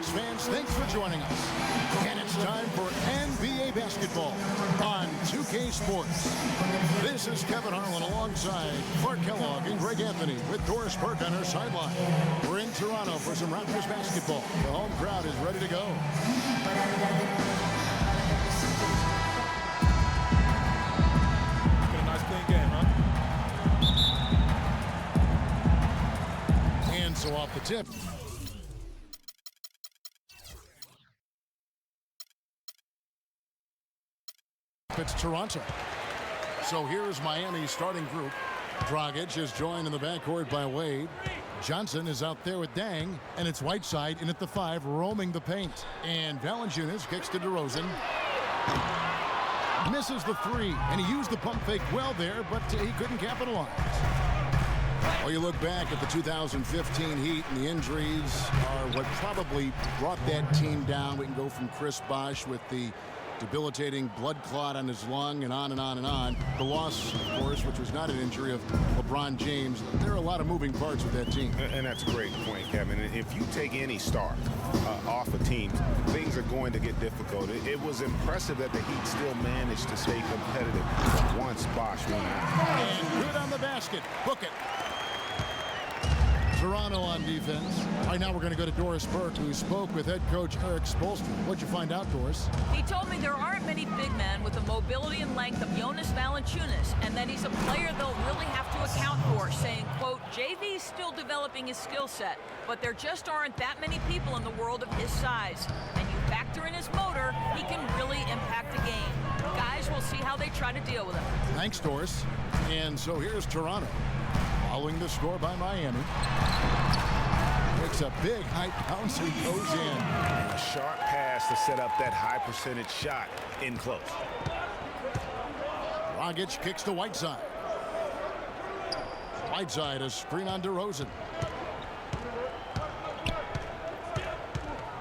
sports fans, thanks for joining us. And it's time for NBA basketball on 2K Sports. This is Kevin Harlan alongside Clark Kellogg and Greg Anthony with Doris Burke on our sideline. We're in Toronto for some Raptors basketball. The home crowd is ready to go. Been a nice clean game, huh? And so off the tip. It's Toronto. So here's Miami's starting group. Dragic is joined in the backcourt by Wade. Johnson is out there with Deng, and it's Whiteside in at the 5, roaming the paint. And Valanciunas kicks to DeRozan. Misses the 3, and he used the pump fake well there, but he couldn't capitalize. Well, you look back at the 2015 Heat, and the injuries are what probably brought that team down. We can go from Chris Bosh with the debilitating blood clot on his lung and on and on and on. The loss, of course, which was not an injury of LeBron James. There are a lot of moving parts with that team. And that's a great point, Kevin. If you take any star off a team, things are going to get difficult. It was impressive that the Heat still managed to stay competitive once Bosh went out. And good on the basket. Book it. Toronto on defense. All right, now we're going to go to Doris Burke, who spoke with head coach Eric Spoelstra. What'd you find out, Doris? He told me there aren't many big men with the mobility and length of Jonas Valanciunas, and that he's a player they'll really have to account for, saying, quote, JV's still developing his skill set, but there just aren't that many people in the world of his size. And you factor in his motor, he can really impact the game. Guys, we'll see how they try to deal with him. Thanks, Doris. And so here's Toronto. Following the score by Miami. Makes a big high bounce and goes in. A sharp pass to set up that high percentage shot in close. Dragic kicks to Whiteside. Whiteside, a screen on DeRozan.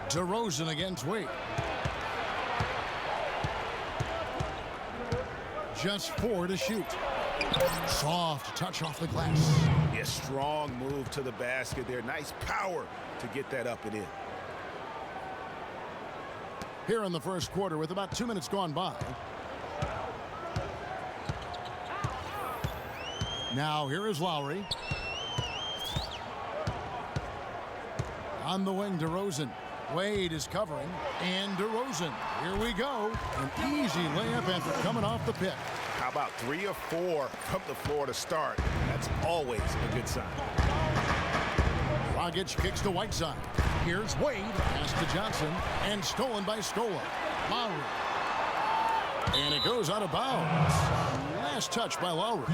DeRozan against Wade. Just 4 to shoot. Soft touch off the glass. Yeah, strong move to the basket there. Nice power to get that up and in. Here in the first quarter with about 2 minutes gone by. Now here is Lowry. On the wing, DeRozan. Wade is covering. And DeRozan. Here we go. An easy layup after coming off the pick. How about 3 or 4 from the floor to start? That's always a good sign. Dragic kicks to Whiteside. Here's Wade. Pass to Johnson. And stolen by Scola. Lowry. And it goes out of bounds. Last touch by Lowry.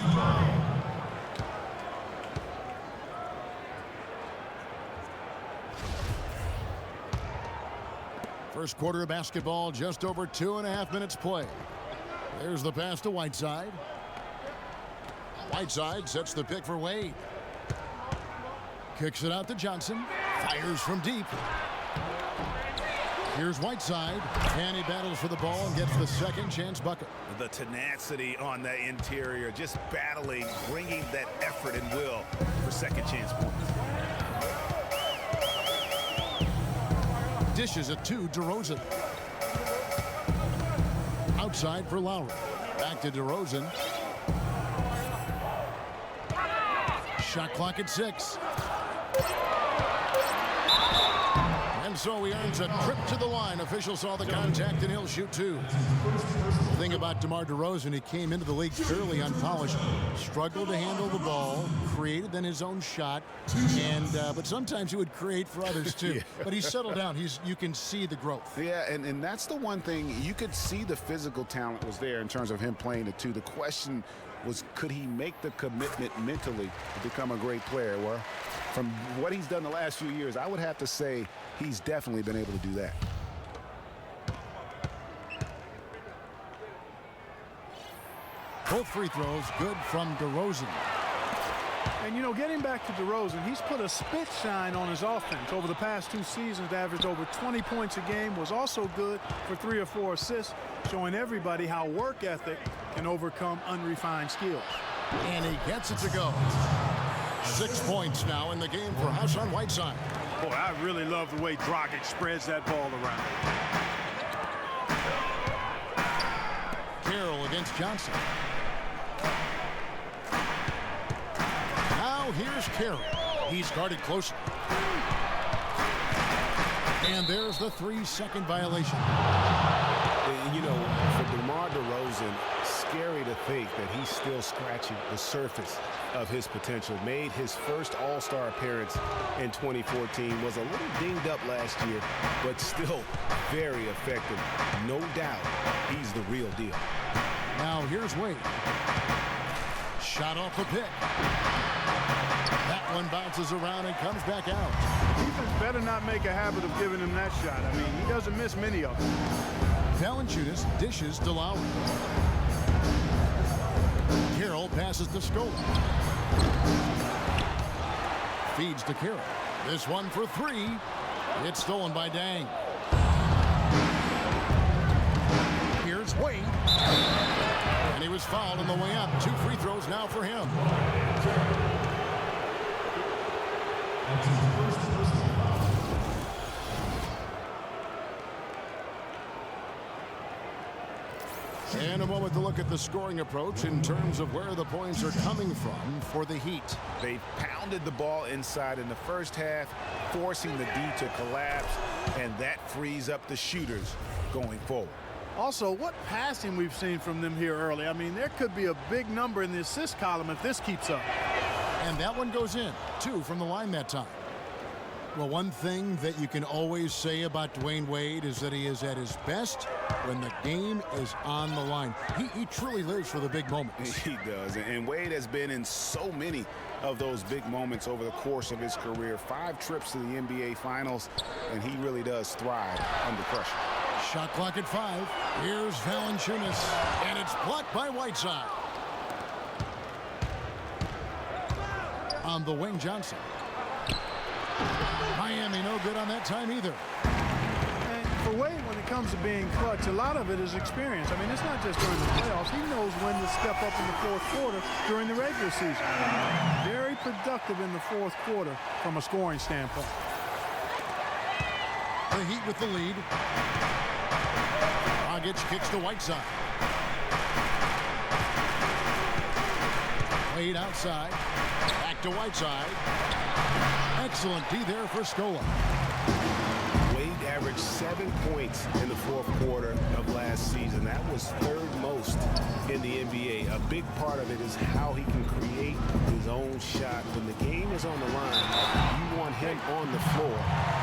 First quarter of basketball, just over 2.5 minutes play. There's the pass to Whiteside. Whiteside sets the pick for Wade. Kicks it out to Johnson. Fires from deep. Here's Whiteside. And he battles for the ball and gets the second chance bucket. The tenacity on the interior, just battling, bringing that effort and will for second chance points. Dishes it to DeRozan. Outside for Lowry. Back to DeRozan. Shot clock at 6. And so he earns a trip to the line. Officials saw the contact and he'll shoot 2. The thing about DeMar DeRozan, he came into the league fairly unpolished. Struggled to handle the ball. Created then his own shot. And but sometimes he would create for others too. Yeah. But he's settled down. You can see the growth. Yeah, and that's the one thing. You could see the physical talent was there in terms of him playing the 2. The question was, could he make the commitment mentally to become a great player? Well, from what he's done the last few years, I would have to say he's definitely been able to do that. Both free throws good from DeRozan. And, you know, getting back to DeRozan, he's put a spit shine on his offense. Over the past 2 seasons, averaged over 20 points a game, was also good for 3 or 4 assists, showing everybody how work ethic can overcome unrefined skills. And he gets it to go. 6 points now in the game for Hassan Whiteside. Boy, I really love the way Dragic spreads that ball around. Carroll against Johnson. Now here's Carroll. He's guarded close. And there's the 3-second violation. You know, for DeMar DeRozan, scary to think that he's still scratching the surface of his potential. Made his first All-Star appearance in 2014. Was a little dinged up last year, but still very effective. No doubt he's the real deal. Now here's Wade. Shot off the pick. That one bounces around and comes back out. Defense better not make a habit of giving him that shot. I mean, he doesn't miss many of them. Valanciunas dishes to Lowry. Carroll passes to Scola. Feeds to Carroll. This one for three. It's stolen by Deng. Here's Wade. And he was fouled on the way up. 2 free throws now for him. And a moment to look at the scoring approach in terms of where the points are coming from for the Heat. They pounded the ball inside in the first half, forcing the D to collapse, and that frees up the shooters going forward. Also, what passing we've seen from them here early. I mean, there could be a big number in the assist column if this keeps up. And that one goes in. 2 from the line that time. Well, one thing that you can always say about Dwyane Wade is that he is at his best when the game is on the line. He truly lives for the big moments. He does, and Wade has been in so many of those big moments over the course of his career. 5 trips to the NBA Finals, and he really does thrive under pressure. Shot clock at 5. Here's Valanciunas, and it's blocked by Whiteside. On the wing, Johnson. Miami no good on that time either. And for Wade, when it comes to being clutch, a lot of it is experience. I mean, it's not just during the playoffs. He knows when to step up in the fourth quarter during the regular season. Very productive in the fourth quarter from a scoring standpoint. The Heat with the lead. Dragic kicks to Whiteside. Wade outside. Back to Whiteside. Excellent D there for Scola. Wade averaged 7 points in the fourth quarter of last season. That was 3rd most in the NBA. A big part of it is how he can create his own shot. When the game is on the line, you want him on the floor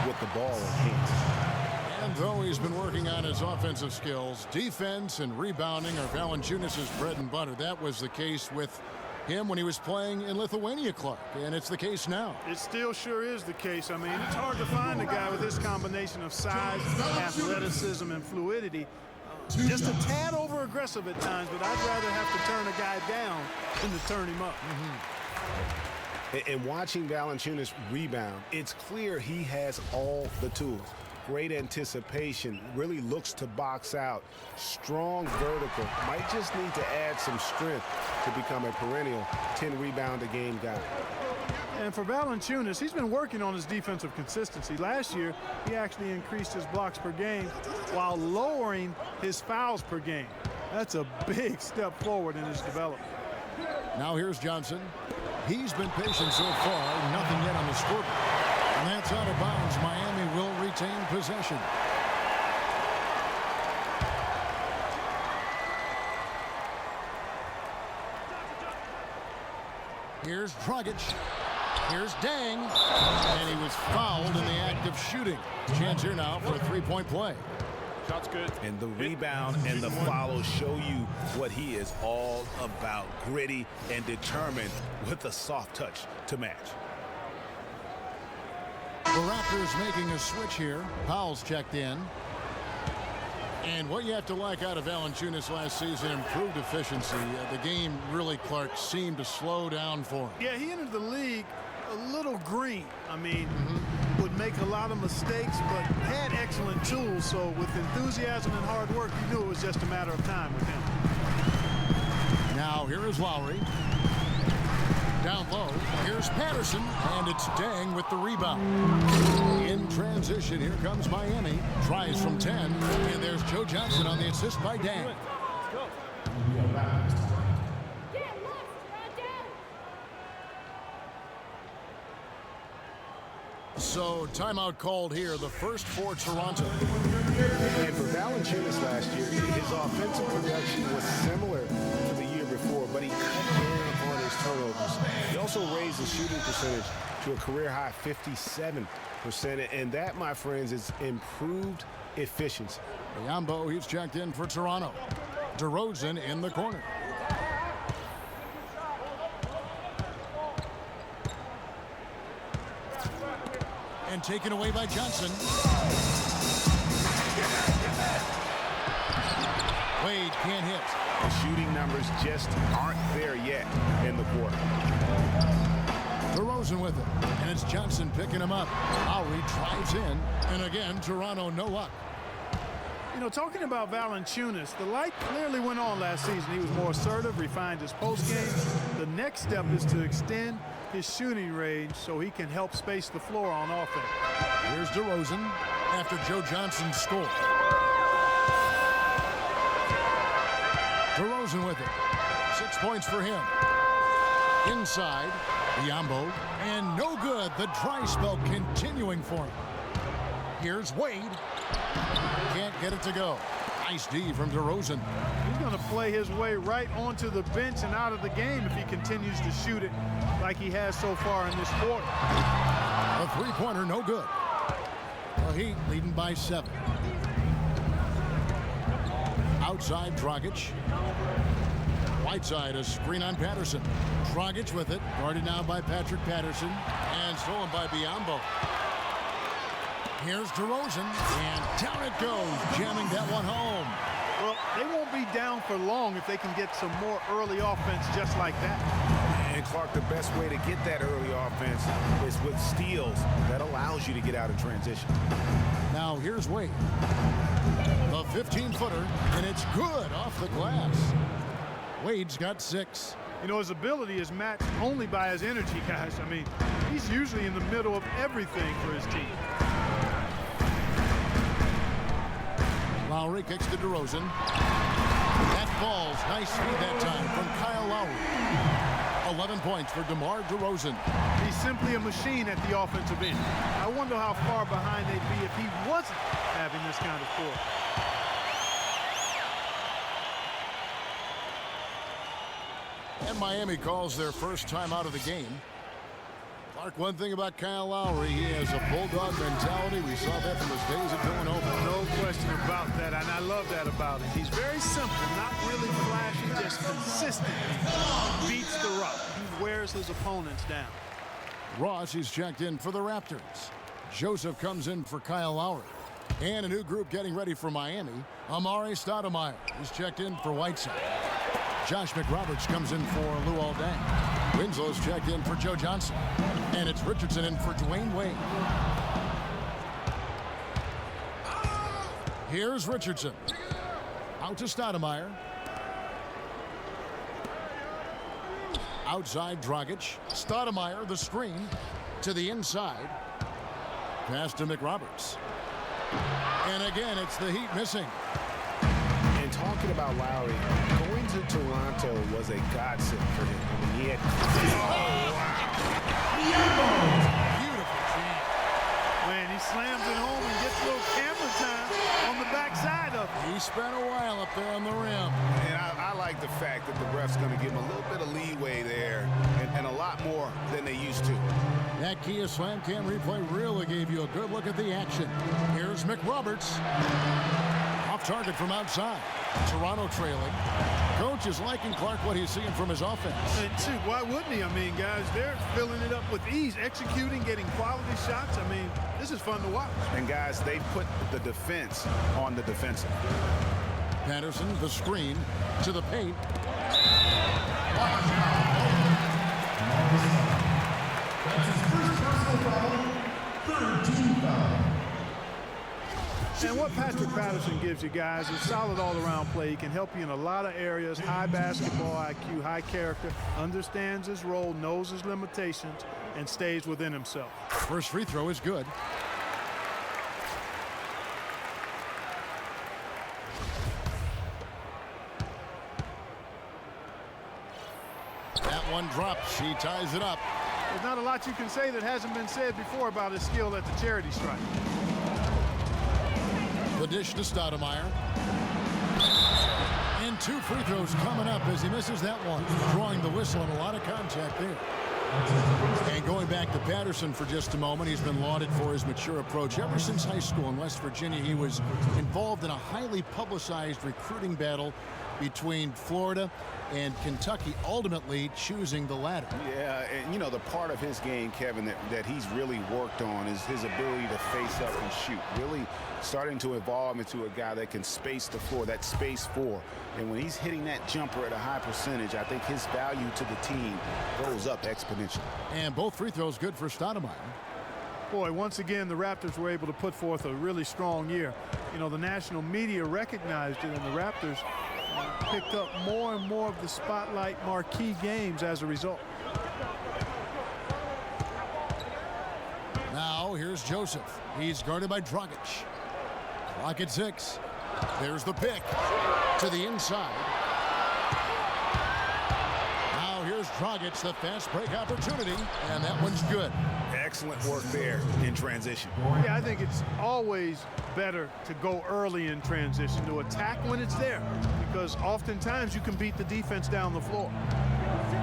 with the ball in hand. And though he's been working on his offensive skills, defense and rebounding are Valanciunas' bread and butter. That was the case with him when he was playing in Lithuania, Clark, and it's the case now. It still sure is the case. I mean, it's hard to find a guy with this combination of size, athleticism, and fluidity. Just a tad over aggressive at times, but I'd rather have to turn a guy down than to turn him up. And watching Valanciunas rebound, it's clear he has all the tools. Great anticipation, really looks to box out. Strong vertical, might just need to add some strength to become a perennial 10-rebound-a-game guy. And for Valanciunas, he's been working on his defensive consistency. Last year, he actually increased his blocks per game while lowering his fouls per game. That's a big step forward in his development. Now here's Johnson. He's been patient so far, nothing yet on the scoreboard. And that's out of bounds. Miami will retain possession. Here's Dragic. Here's Deng. And he was fouled in the act of shooting. Chance here now for a 3-point play. Shot's good. And the rebound and the follow show you what he is all about. Gritty and determined with a soft touch to match. The Raptors making a switch here. Powell's checked in. And what you have to like out of Valanciunas last season, improved efficiency. The game really, Clark, seemed to slow down for him. Yeah, he entered the league a little green. I mean, would make a lot of mistakes, but had excellent tools. So with enthusiasm and hard work, you knew it was just a matter of time with him. Now here is Lowry. Down low, here's Patterson, and it's Deng with the rebound. In transition, here comes Miami. Tries from 10, and there's Joe Johnson on the assist by Deng. So, timeout called here, the first for Toronto. And for Valanciunas last year, his offensive production was similar to the year before, but he cut down on his turnovers. He also raised the shooting percentage to a career-high 57%, and that, my friends, is improved efficiency. Biyombo, he's checked in for Toronto. DeRozan in the corner. And taken away by Johnson. Wade can't hit. The shooting numbers just aren't there yet in the quarter. DeRozan with it. And it's Johnson picking him up. Lowry drives in. And again, Toronto no luck. You know, talking about Valanciunas, the light clearly went on last season. He was more assertive, refined his post game. The next step is to extend his shooting range so he can help space the floor on offense. Here's DeRozan after Joe Johnson scored. DeRozan with it. 6 points for him. Inside, Biyombo, and no good. The dry spell continuing for him. Here's Wade. Can't get it to go. Nice D from DeRozan. He's going to play his way right onto the bench and out of the game if he continues to shoot it like he has so far in this quarter. A three-pointer, no good. The Heat leading by 7. Outside, Dragic. Whiteside, a screen on Patterson. Dragic with it, guarded now by Patterson, and stolen by Biyombo. Here's DeRozan, and down it goes, jamming that one home. Well, they won't be down for long if they can get some more early offense just like that. And Clark, the best way to get that early offense is with steals that allows you to get out in transition. Now here's Wade. The 15-footer, and it's good off the glass. Wade's got 6. You know, his ability is matched only by his energy, guys. I mean, he's usually in the middle of everything for his team. Lowry kicks to DeRozan. That falls. Nice feed that time from Kyle Lowry. 11 points for DeMar DeRozan. He's simply a machine at the offensive end. I wonder how far behind they'd be if he wasn't having this kind of quarter. And Miami calls their first time out of the game. Clark, one thing about Kyle Lowry, he has a bulldog mentality. We saw that from his days at Villanova. No question about that, and I love that about him. He's very simple, not really flashy, just consistent. Beats the rock. He wears his opponents down. Ross, he's checked in for the Raptors. Joseph comes in for Kyle Lowry. And a new group getting ready for Miami. Stoudemire is checked in for Whiteside. Josh McRoberts comes in for Luol Deng. Winslow's checked in for Joe Johnson. And it's Richardson in for Dwyane Wade. Here's Richardson. Out to Stoudemire. Outside Dragic. Stoudemire, the screen to the inside. Pass to McRoberts. And again, it's the Heat missing. And talking about Lowry, going to Toronto was a godsend for him. I mean, he had... Oh, wow. Beautiful jam. Man, he slams it home and gets a little camera time on the backside of it. He spent a while up there on the rim. And I like the fact that the ref's going to give him a little bit of leeway there and a lot more than they used to. That Kia Slam Cam replay really gave you a good look at the action. Here's McRoberts. Off target from outside. Toronto trailing. Coach is liking Clark what he's seeing from his offense. And shoot, why wouldn't he? I mean, guys, they're filling it up with ease, executing, getting quality shots. I mean, this is fun to watch. And guys, they put the defense on the defensive. Patterson, the screen to the paint. And what Patrick Patterson gives you guys is solid all-around play. He can help you in a lot of areas. High basketball IQ, high character, understands his role, knows his limitations, and stays within himself. First free throw is good. That one drops. He ties it up. There's not a lot you can say that hasn't been said before about his skill at the charity stripe. The dish to Stoudemire. And 2 free throws coming up as he misses that one. Drawing the whistle and a lot of contact there. And going back to Patterson for just a moment, he's been lauded for his mature approach. Ever since high school in West Virginia, he was involved in a highly publicized recruiting battle between Florida and Kentucky, ultimately choosing the latter. Yeah, and you know, the part of his game, Kevin, that he's really worked on is his ability to face up and shoot. Really starting to evolve into a guy that can space the floor, that space 4. And when he's hitting that jumper at a high percentage, I think his value to the team goes up exponentially. And both free throws good for Stoudemire. Boy, once again, the Raptors were able to put forth a really strong year. You know, the national media recognized it, and the Raptors picked up more and more of the spotlight marquee games as a result. Now here's Joseph. He's guarded by Dragic. Clock at 6. There's the pick to the inside. Now here's Dragic, the fast break opportunity, and that one's good. Excellent work there in transition. Yeah, I think it's always better to go early in transition, to attack when it's there, because oftentimes you can beat the defense down the floor.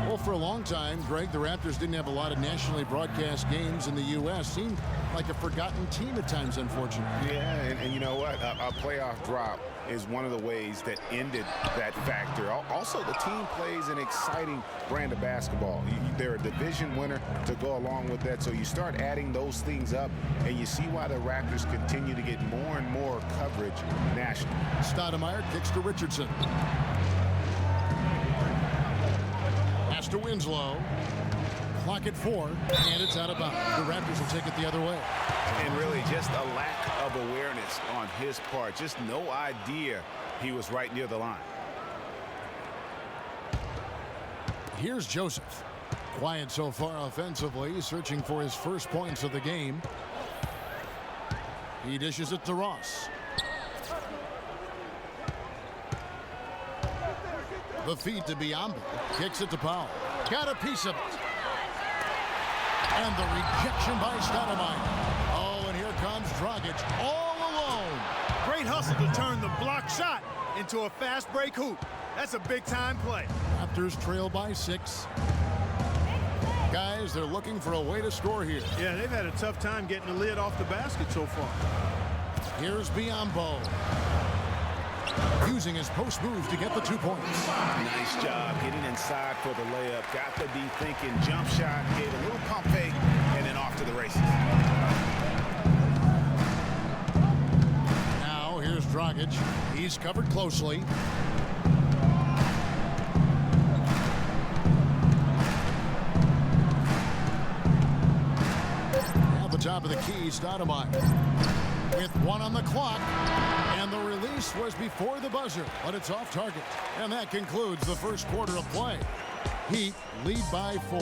Well, for a long time, Greg, the Raptors didn't have a lot of nationally broadcast games in the U.S. Seemed like a forgotten team at times, unfortunately. Yeah, and you know what? A playoff drop is one of the ways that ended that factor. Also, the team plays an exciting brand of basketball. They're a division winner to go along with that, so you start adding those things up, and you see why the Raptors continue to get more and more coverage nationally. Stoudemire kicks to Richardson. Pass to Winslow. Clock at 4, and it's out of bounds. The Raptors will take it the other way. And really just a lack of awareness on his part. Just no idea he was right near the line. Here's Joseph. Quiet so far offensively, searching for his first points of the game. He dishes it to Ross. The feed to Biyombo. Kicks it to Powell. Got a piece of it. And the rejection by Stoudemire. Oh, and here comes Dragic all alone. Great hustle to turn the block shot into a fast break hoop. That's a big-time play. Raptors trail by 6. Guys, they're looking for a way to score here. Yeah, they've had a tough time getting the lid off the basket so far. Here's Biyombo. Using his post move to get the 2 points. Nice job getting inside for the layup. Got the D thinking jump shot, gave a little pump fake, and then off to the races. Now here's Dragic. He's covered closely. At the top of the key, Stoudemire. With 1 on the clock, and the release was before the buzzer, but it's off target. And that concludes the first quarter of play. Heat lead by 4.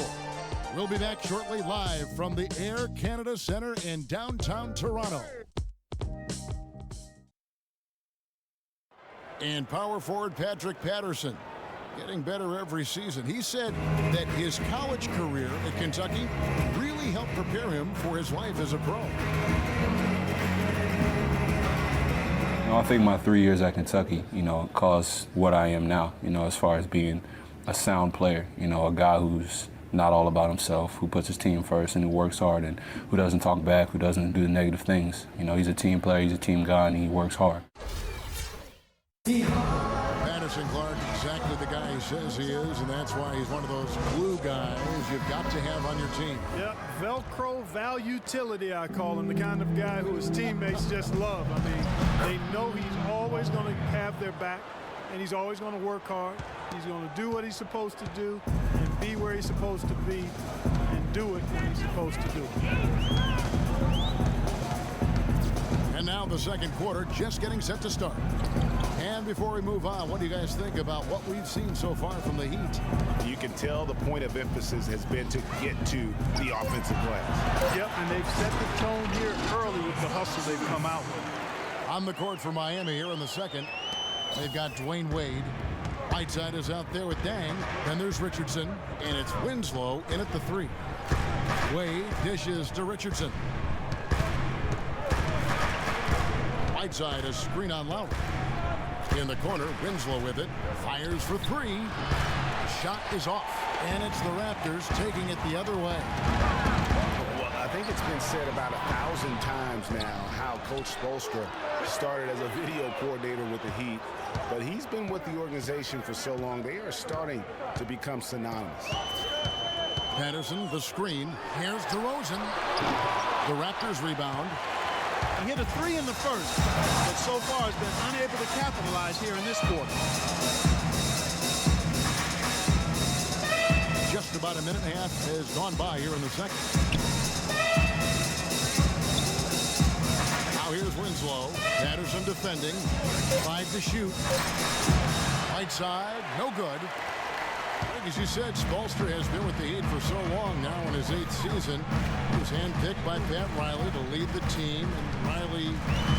We'll be back shortly live from the Air Canada Centre in downtown Toronto. And power forward Patrick Patterson, getting better every season. He said that his college career at Kentucky really helped prepare him for his life as a pro. I think my 3 years at Kentucky, caused what I am now, as far as being a sound player, a guy who's not all about himself, who puts his team first and who works hard and who doesn't talk back, who doesn't do the negative things. He's a team player, he's a team guy, and he works hard. Patterson Clark, exactly the guy he says he is, and that's why he's one of those glue guys you've got to have on your team. Yep, Velcro Valutility, I call him, the kind of guy who his teammates just love. I mean, they know he's always going to have their back, and he's always going to work hard. He's going to do what he's supposed to do and be where he's supposed to be and do it when he's supposed to do it. And now the second quarter just getting set to start. And before we move on, what do you guys think about what we've seen so far from the Heat? You can tell the point of emphasis has been to get to the offensive glass. Yep, and they've set the tone here early with the hustle they've come out with. On the court for Miami here in the second, they've got Dwyane Wade. Whiteside is out there with Deng. Then there's Richardson, and it's Winslow in at the 3. Wade dishes to Richardson. Whiteside, a screen on Lowry. In the corner, Winslow with it. Fires for 3. The shot is off. And it's the Raptors taking it the other way. Well, I think it's been said about 1,000 times now how Coach Spoelstra started as a video coordinator with the Heat. But he's been with the organization for so long, they are starting to become synonymous. Patterson, the screen. Here's DeRozan. The Raptors rebound. He hit a 3 in the first, but so far has been unable to capitalize here in this quarter. Just about a minute and a half has gone by here in the second. Now here's Winslow. Patterson defending. 5 to shoot. Whiteside, no good. As you said, Spoelstra has been with the Heat for so long now in his 8th season. He was handpicked by Pat Riley to lead the team, and Riley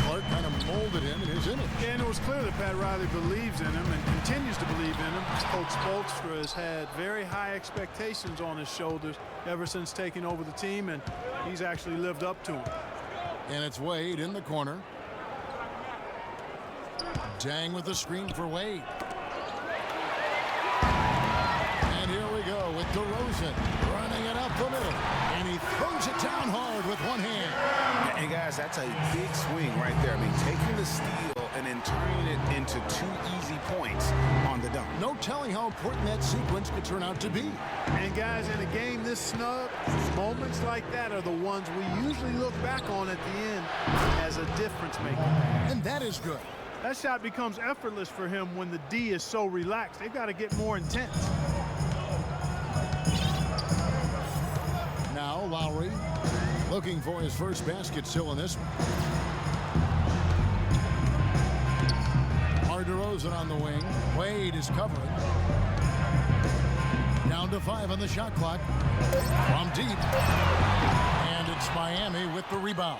Clark kind of molded him in his image. Yeah, and it was clear that Pat Riley believes in him and continues to believe in him. Coach Spoelstra has had very high expectations on his shoulders ever since taking over the team, and he's actually lived up to them. And it's Wade in the corner. Deng with the screen for Wade. And here we go with DeRozan running it up the middle. And he throws it down hard with one hand. And guys, that's a big swing right there. I mean, taking the steal and then turning it into 2 easy points on the dunk. No telling how important that sequence could turn out to be. And guys, in a game this snug, moments like that are the ones we usually look back on at the end as a difference maker. And that is good. That shot becomes effortless for him when the D is so relaxed. They've got to get more intense. Now Lowry looking for his first basket still in this one. DeRozan on the wing. Wade is covering. Down to 5 on the shot clock. From deep. And it's Miami with the rebound.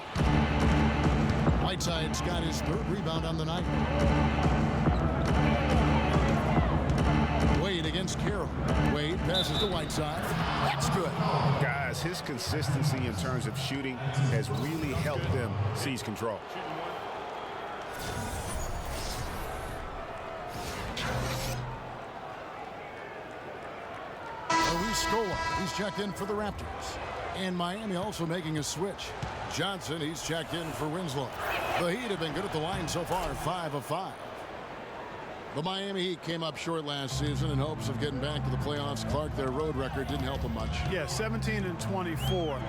Whiteside's got his 3rd rebound on the night. Wade against Carroll. Wade passes to Whiteside. That's good. Guys, his consistency in terms of shooting has really helped them seize control. Scola, he's checked in for the Raptors. And Miami also making a switch. Johnson, he's checked in for Winslow. The Heat have been good at the line so far, 5 of 5. The Miami Heat came up short last season in hopes of getting back to the playoffs. Clark, their road record didn't help them much. Yeah, 17-24.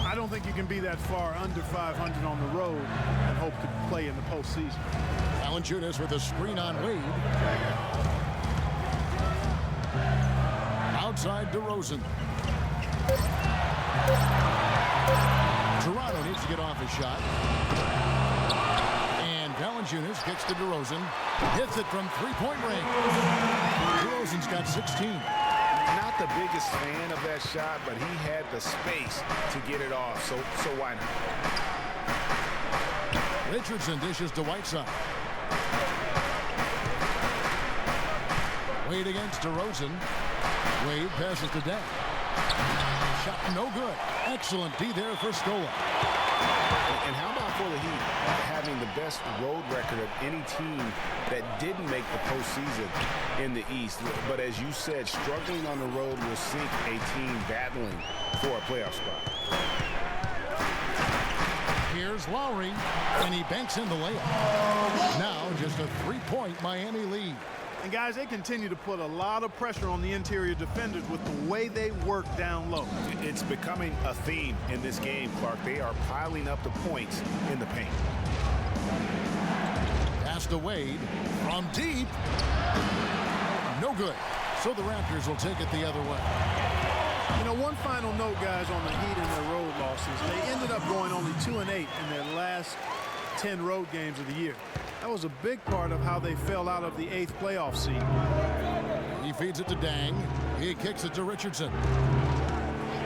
I don't think you can be that far under 500 on the road and hope to play in the postseason. Valanciunas with a screen on Wade. Outside DeRozan. Toronto needs to get off his shot. And Valanciunas kicks to DeRozan. Hits it from 3-point range. DeRozan's got 16. Not the biggest fan of that shot, but he had the space to get it off, so why not? Richardson dishes to Whiteside. Wade against DeRozan. Wade passes to Deng. Shot no good. Excellent D there for Scola. And how about for the Heat having the best road record of any team that didn't make the postseason in the East? But as you said, struggling on the road will sink a team battling for a playoff spot. Here's Lowry, and he banks in the layup. Now just a 3-point Miami lead. And guys, they continue to put a lot of pressure on the interior defenders with the way they work down low. It's becoming a theme in this game, Clark. They are piling up the points in the paint. Pass to Wade from deep. No good. So the Raptors will take it the other way. You know, one final note, guys, on the Heat and their road losses. They ended up going only 2-8 in their last 10 road games of the year. That was a big part of how they fell out of the 8th playoff seed. He feeds it to Deng. He kicks it to Richardson.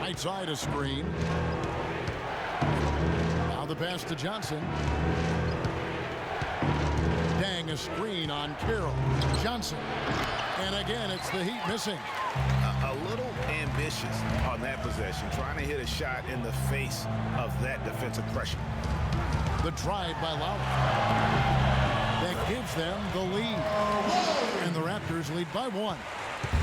Whiteside a screen. Now the pass to Johnson. Deng a screen on Carroll. Johnson. And again, it's the Heat missing. A little ambitious on that possession, trying to hit a shot in the face of that defensive pressure. The drive by Lowry. That gives them the lead. And the Raptors lead by 1.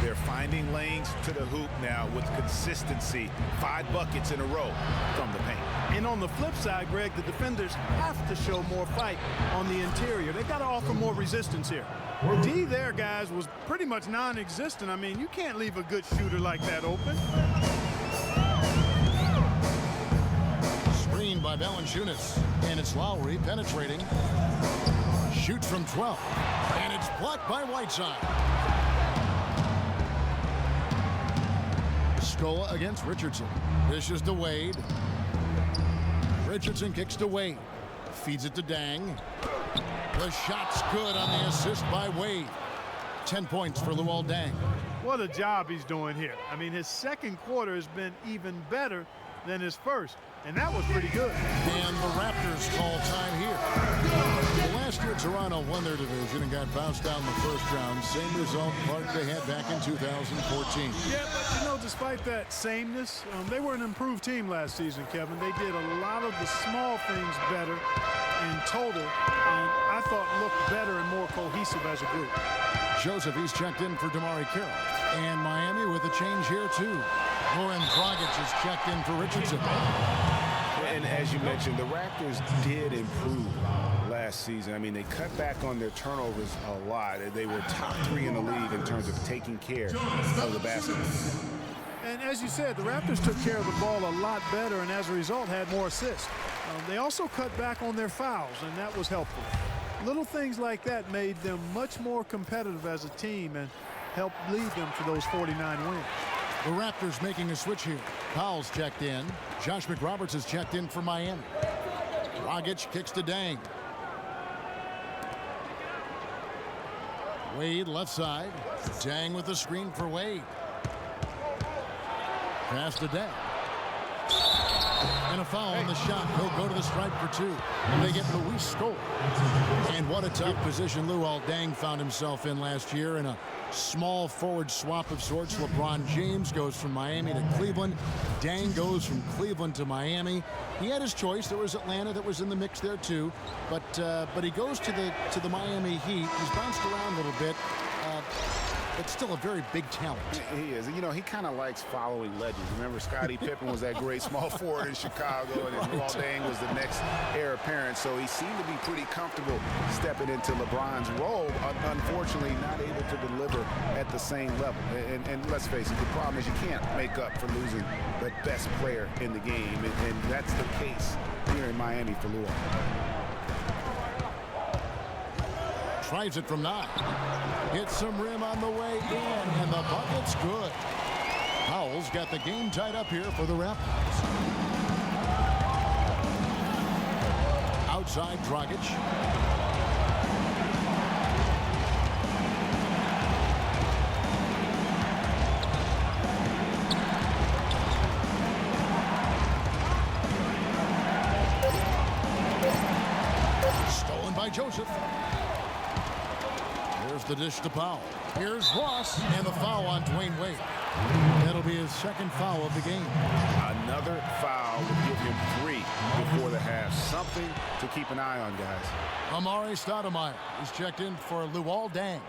They're finding lanes to the hoop now with consistency. 5 buckets in a row from the paint. And on the flip side, Greg, the defenders have to show more fight on the interior. They got to offer more resistance here. D there, guys, was pretty much non-existent. I mean, you can't leave a good shooter like that open. Screen by Valanciunas. And it's Lowry penetrating. Shoots from 12. And it's blocked by Whiteside. Scola against Richardson. Dishes to Wade. Richardson kicks to Wade. Feeds it to Deng. The shot's good on the assist by Wade. 10 points for Luol Deng. What a job he's doing here. I mean, his second quarter has been even better than his first, and that was pretty good. And the Raptors call time here. Well, last year, Toronto won their division and got bounced out in the first round. Same result Clark they had back in 2014. Yeah, but you know, despite that sameness, they were an improved team last season, Kevin. They did a lot of the small things better in total, and I thought looked better and more cohesive as a group. Joseph, he's checked in for DeMar Carroll. And Miami with a change here, too. Dragic is checked in for Richardson. And as you mentioned, the Raptors did improve last season. I mean, they cut back on their turnovers a lot. They were top 3 in the league in terms of taking care of the basket. And as you said, the Raptors took care of the ball a lot better and as a result had more assists. They also cut back on their fouls, and that was helpful. Little things like that made them much more competitive as a team and helped lead them to those 49 wins. The Raptors making a switch here. Powell's checked in. Josh McRoberts is checked in for Miami. Dragic kicks to Deng. Wade left side. Deng with the screen for Wade. Pass to Deng. And a foul on the shot. He'll go to the stripe for 2. And they get Luis Scola. And what a tough position Luol Deng found himself in last year in a small forward swap of sorts. LeBron James goes from Miami to Cleveland. Deng goes from Cleveland to Miami. He had his choice. There was Atlanta that was in the mix there too. But he goes to the Miami Heat. He's bounced around a little bit. But still a very big talent. He is. You know, he kind of likes following legends. Remember, Scottie Pippen was that great small forward in Chicago, and Luol Deng was the next heir apparent. So he seemed to be pretty comfortable stepping into LeBron's role. Unfortunately, not able to deliver at the same level. And let's face it, the problem is you can't make up for losing the best player in the game. And that's the case here in Miami for Luol. Tries it from 9. Hits some rim on the way in, and the bucket's good. Powell's got the game tied up here for the Raptors. Outside, Dragic. Stolen by Joseph. Here's the dish to Powell. Here's Ross, and the foul on Dwyane Wade. That'll be his second foul of the game. Another foul will give him 3 before the half. Something to keep an eye on, guys. Amari Stoudemire is checked in for Luol Deng.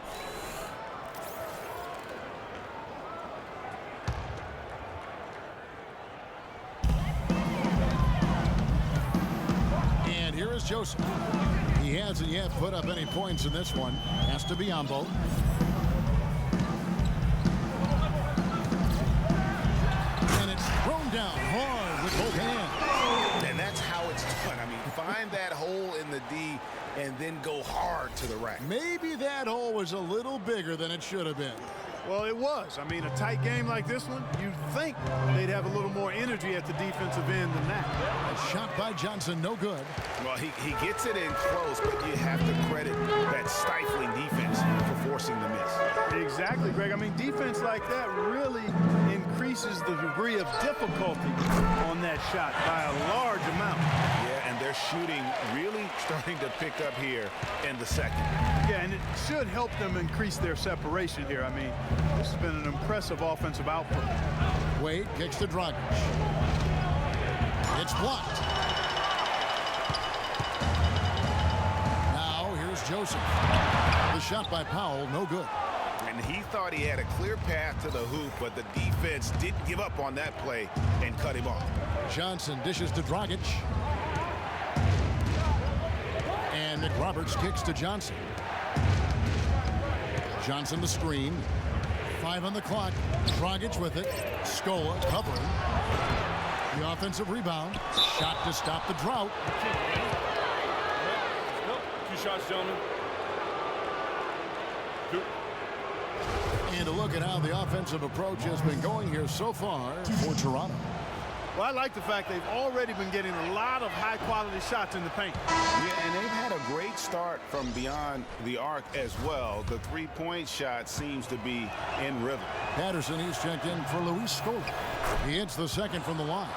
And here is Joseph. He hasn't yet put up any points in this one. Has to be Biyombo. And it's thrown down hard with both hands. And that's how it's done. I mean, find that hole in the D and then go hard to the rack. Maybe that hole was a little bigger than it should have been. Well, it was. I mean, a tight game like this one, you'd think they'd have a little more energy at the defensive end than that. A shot by Johnson, no good. Well, he gets it in close, but you have to credit that stifling defense for forcing the miss. Exactly, Greg. I mean, defense like that really increases the degree of difficulty on that shot by a large amount. Yeah, and they're shooting really starting to pick up here in the second. Yeah, and it should help them increase their separation here. I mean, this has been an impressive offensive output. Wade kicks to Dragic. It's blocked. Now here's Joseph. The shot by Powell, no good. And he thought he had a clear path to the hoop, but the defense didn't give up on that play and cut him off. Johnson dishes to Dragic. And McRoberts kicks to Johnson. Johnson the screen. 5 on the clock. Dragic with it. Scola covering. The offensive rebound. Shot to stop the drought. 2 shots, gentlemen. 2. And to look at how the offensive approach has been going here so far for Toronto. Well, I like the fact they've already been getting a lot of high-quality shots in the paint. Yeah, and they've had a great start from beyond the arc as well. The three-point shot seems to be in rhythm. Patterson, he's checked in for Scola. He hits the second from the line.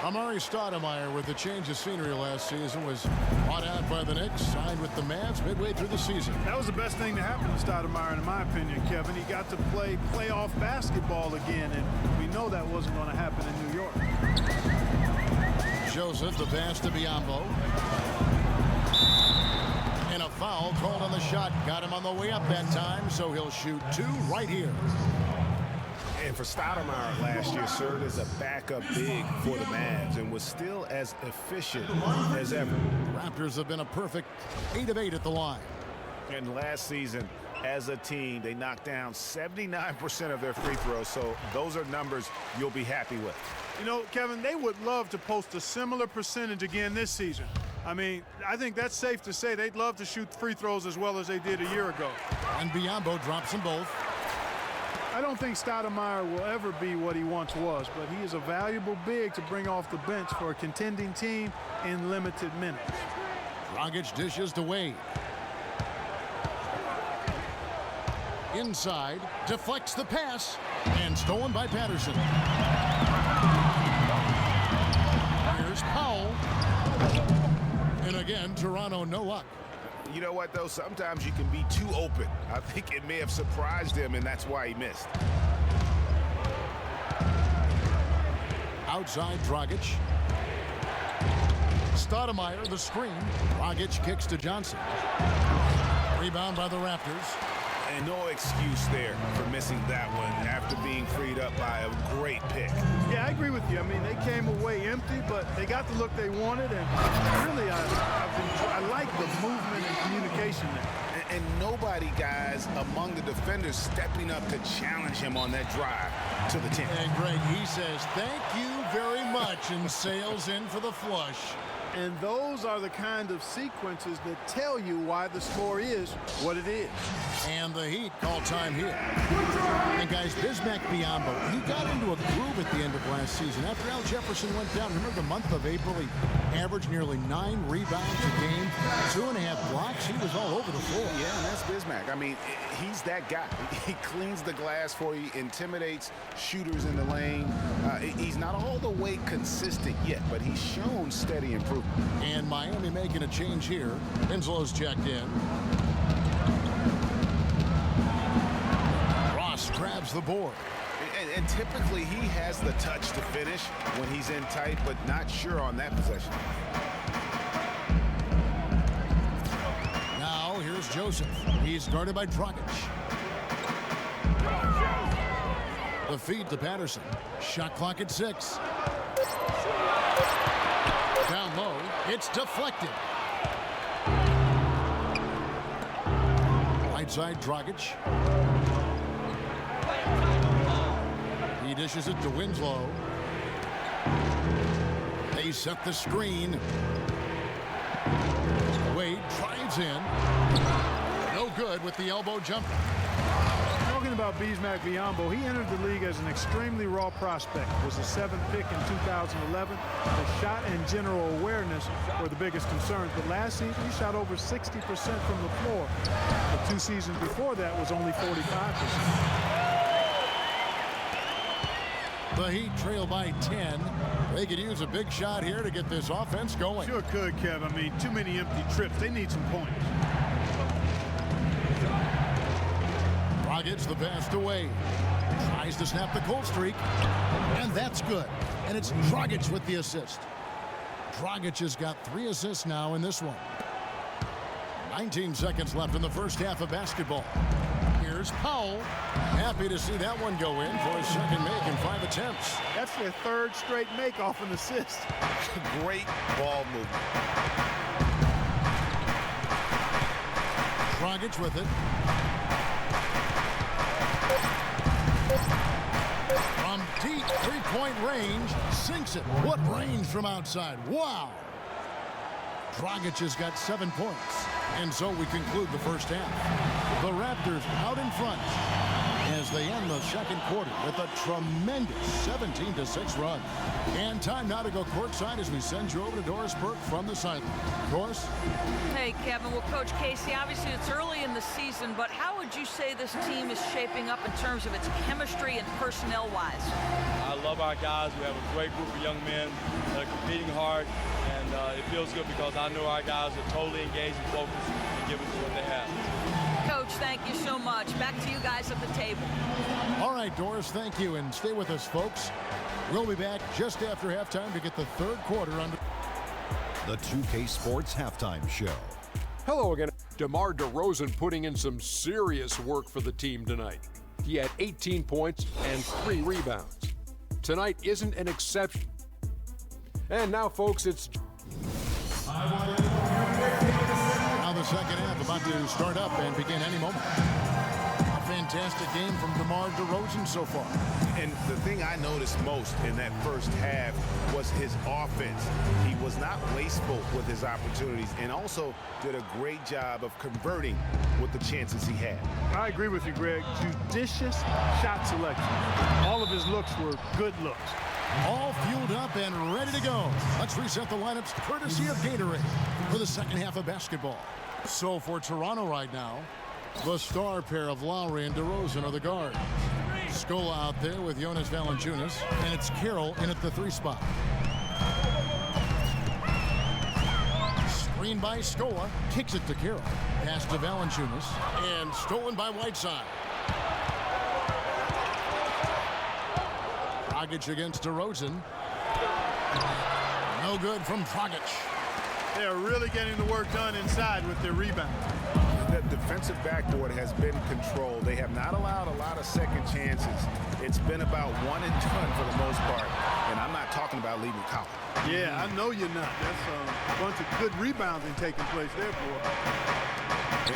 Stoudemire, with the change of scenery last season, was bought out by the Knicks, signed with the Mavs midway through the season. That was the best thing to happen to Stoudemire, in my opinion, Kevin. He got to play playoff basketball again, and we know that wasn't going to happen in New York. Joseph, the pass to Biyombo. And a foul called on the shot. Got him on the way up that time, so he'll shoot 2 right here. And for Stoudemire last year, served as a backup big for the Mavs and was still as efficient as ever. Raptors have been a perfect 8 of 8 at the line. And last season, as a team, they knocked down 79% of their free throws, so those are numbers you'll be happy with. You know, Kevin, they would love to post a similar percentage again this season. I mean, I think that's safe to say they'd love to shoot free throws as well as they did a year ago. And Biyombo drops them both. I don't think Stoudemire will ever be what he once was, but he is a valuable big to bring off the bench for a contending team in limited minutes. Dragic dishes to Wade. Inside, deflects the pass, and stolen by Patterson. Here's Powell. And again, Toronto no luck. You know what, though? Sometimes you can be too open. I think it may have surprised him, and that's why he missed. Outside, Dragic. Stoudemire, the screen. Dragic kicks to Johnson. Rebound by the Raptors. And no excuse there for missing that one after being freed up by a great pick. Yeah, I agree with you. I mean, they came away empty, but they got the look they wanted, and really, I like the movement and communication there. And nobody, guys, among the defenders stepping up to challenge him on that drive to the 10. And Greg, he says, thank you very much, and sails in for the flush. And those are the kind of sequences that tell you why the score is what it is. And the Heat call time here. And guys, Bismack Biyombo, he got into a groove at the end of last season. After Al Jefferson went down, remember the month of April, he averaged nearly 9 rebounds a game, 2.5 blocks. He was all over the floor. Yeah, and that's Bismack. I mean, he's that guy. He cleans the glass for you, intimidates shooters in the lane. He's not all the way consistent yet, but he's shown steady improvement. And Miami making a change here. Winslow's checked in. Ross grabs the board. And typically he has the touch to finish when he's in tight, but not sure on that possession. Now here's Joseph. He's guarded by Dragic. The feed to Patterson. Shot clock at 6. Down low, it's deflected. Whiteside, Dragic. He dishes it to Winslow. They set the screen. Wade drives in. No good with the elbow jumper. You know, Talking about Biyombo, he entered the league as an extremely raw prospect. Was a 7th pick in 2011. The shot and general awareness were the biggest concerns. But last season, he shot over 60% from the floor. The 2 seasons before that was only 45%. The Heat trail by 10. They could use a big shot here to get this offense going. Sure could, Kev. I mean, too many empty trips. They need some points. Dragic the pass to Wade. Tries to snap the cold streak. And that's good. And it's Dragic with the assist. Dragic has got 3 assists now in this one. 19 seconds left in the first half of basketball. Here's Powell. Happy to see that one go in for his second make in 5 attempts. That's their 3rd straight make off an assist. Great ball movement. Dragic with it. From deep 3-point range, sinks it. What range from outside. Wow. Dragic has got 7 points. And so we conclude the first half. The Raptors out in front as they end the second quarter with a tremendous 17-6 run. And time now to go courtside as we send you over to Doris Burke from the sideline. Doris? Hey, Kevin. Well, Coach Casey, obviously it's early in the season, but how would you say this team is shaping up in terms of its chemistry and personnel-wise? I love our guys. We have a great group of young men that are competing hard, and it feels good because I know our guys are totally engaged and focused and giving us what they have. Coach, thank you so much. Back to you guys at the table. All right, Doris, thank you, and stay with us, folks. We'll be back just after halftime to get the third quarter under. The 2K Sports Halftime Show. Hello again. DeMar DeRozan putting in some serious work for the team tonight. He had 18 points and 3 rebounds. Tonight isn't an exception. And now, folks, it's... Now the second half about to start up and begin any moment. A fantastic game from DeMar DeRozan so far. And the thing I noticed most in that first half was his offense. He was not wasteful with his opportunities and also did a great job of converting with the chances he had. I agree with you, Greg. Judicious shot selection. All of his looks were good looks. All fueled up and ready to go. Let's reset the lineups courtesy of Gatorade for the second half of basketball. So for Toronto right now, the star pair of Lowry and DeRozan are the guards. Scola out there with Jonas Valanciunas, and it's Carroll in at the 3 spot. Screen by Scola, kicks it to Carroll. Pass to Valanciunas, and stolen by Whiteside. Dragic against DeRozan. No good from Dragic. They're really getting the work done inside with their rebound. The defensive backboard has been controlled. They have not allowed a lot of second chances. It's been about one and done for the most part. And I'm not talking about leaving college. Yeah, I know you're not. That's a bunch of good rebounding taking place there, boy.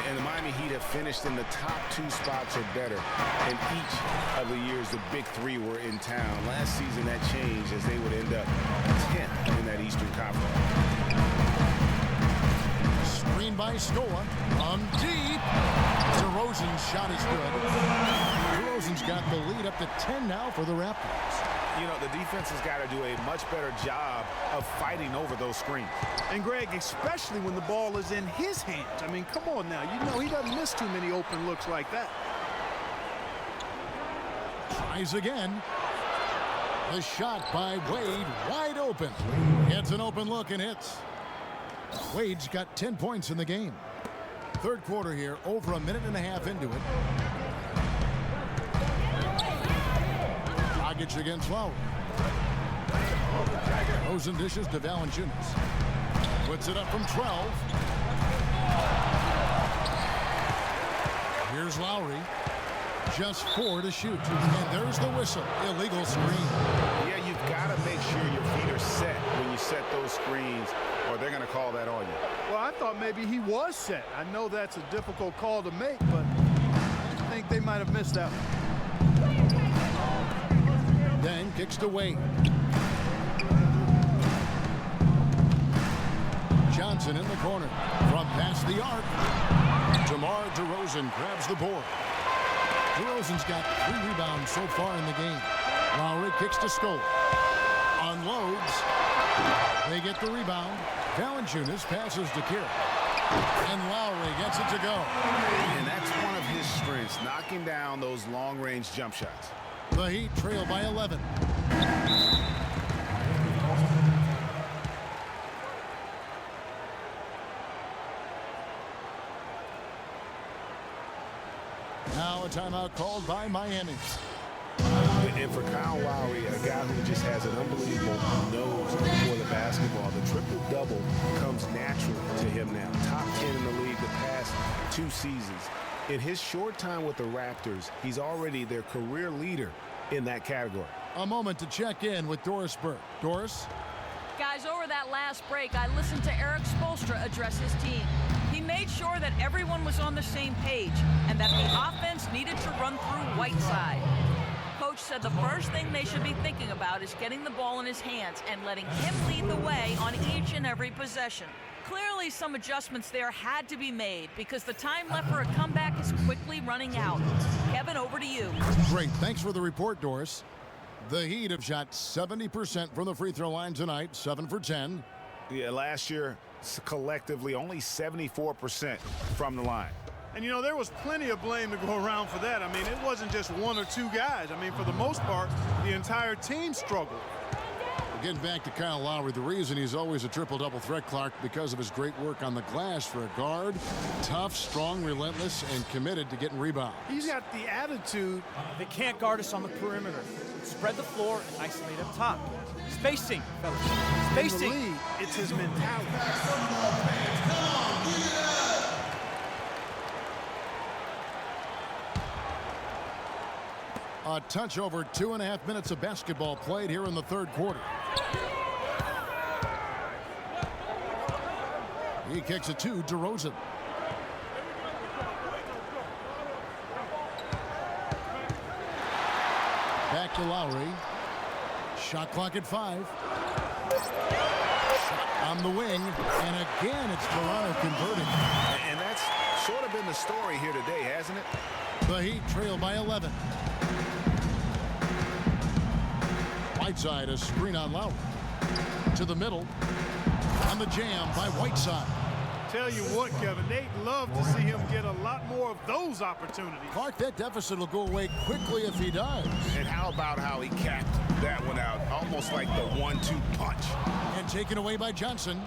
And the Miami Heat have finished in the top 2 spots or better in each of the years the big 3 were in town. Last season that changed as they would end up 10th in that Eastern Conference. Screen by Scola. From deep. DeRozan's shot is good. DeRozan's got the lead up to 10 now for the Raptors. You know, the defense has got to do a much better job of fighting over those screens. And, Greg, especially when the ball is in his hands. I mean, come on now. You know he doesn't miss too many open looks like that. Tries again. The shot by Wade, wide open. Gets an open look and hits. Wade's got 10 points in the game. Third quarter here, over a minute and a half into it. Dragic against Lowry. DeRozan dishes to Valanciunas. Puts it up from 12. Here's Lowry. Just 4 to shoot. And there's the whistle. Illegal screen. Yeah, you've got to make sure your feet are set when you set those screens, or they're going to call that on you. Well, I thought maybe he was set. I know that's a difficult call to make, but I think they might have missed that one. Deng kicks to Wade. Johnson in the corner. From past the arc. DeMar DeRozan grabs the board. DeRozan's got 3 rebounds so far in the game. Lowry kicks to Scola. Unloads. They get the rebound. Valanciunas passes to Carroll. And Lowry gets it to go. And that's one of his strengths, knocking down those long-range jump shots. The Heat trail by 11. Now a timeout called by Miami. And for Kyle Lowry, a guy who just has an unbelievable nose for the basketball, the triple-double comes natural to him now. Top 10 in the league the past 2 seasons. In his short time with the Raptors, he's already their career leader in that category. A moment to check in with Doris Burke. Doris? Guys, over that last break, I listened to Eric Spoelstra address his team. He made sure that everyone was on the same page and that the offense needed to run through Whiteside. Coach said the first thing they should be thinking about is getting the ball in his hands and letting him lead the way on each and every possession. Clearly, some adjustments there had to be made because the time left for a comeback is quickly running out. Kevin, over to you. Great. Thanks for the report, Doris. The Heat have shot 70% from the free throw line tonight, 7 for 10. Yeah, last year, collectively, only 74% from the line. And, you know, there was plenty of blame to go around for that. I mean, it wasn't just 1 or 2 guys. I mean, for the most part, the entire team struggled. Getting back to Kyle Lowry, the reason he's always a triple-double threat, Clark, because of his great work on the glass for a guard. Tough, strong, relentless, and committed to getting rebounds. He's got the attitude. They can't guard us on the perimeter. Spread the floor and isolate up top. Spacing, fellas. Spacing. In the league, it's his mentality. A touch over 2.5 minutes of basketball played here in the third quarter. He kicks it to DeRozan. Back to Lowry. Shot clock at 5. Shot on the wing, and again it's Toronto converting. And that's sort of been the story here today, hasn't it? The Heat trail by 11. Whiteside, a screen on Lowry. To the middle. On the jam by Whiteside. Tell you what, Kevin, they'd love to see him get a lot more of those opportunities. Clark, that deficit will go away quickly if he does. And how about how he capped that one out, almost like the 1-2 punch. And taken away by Johnson.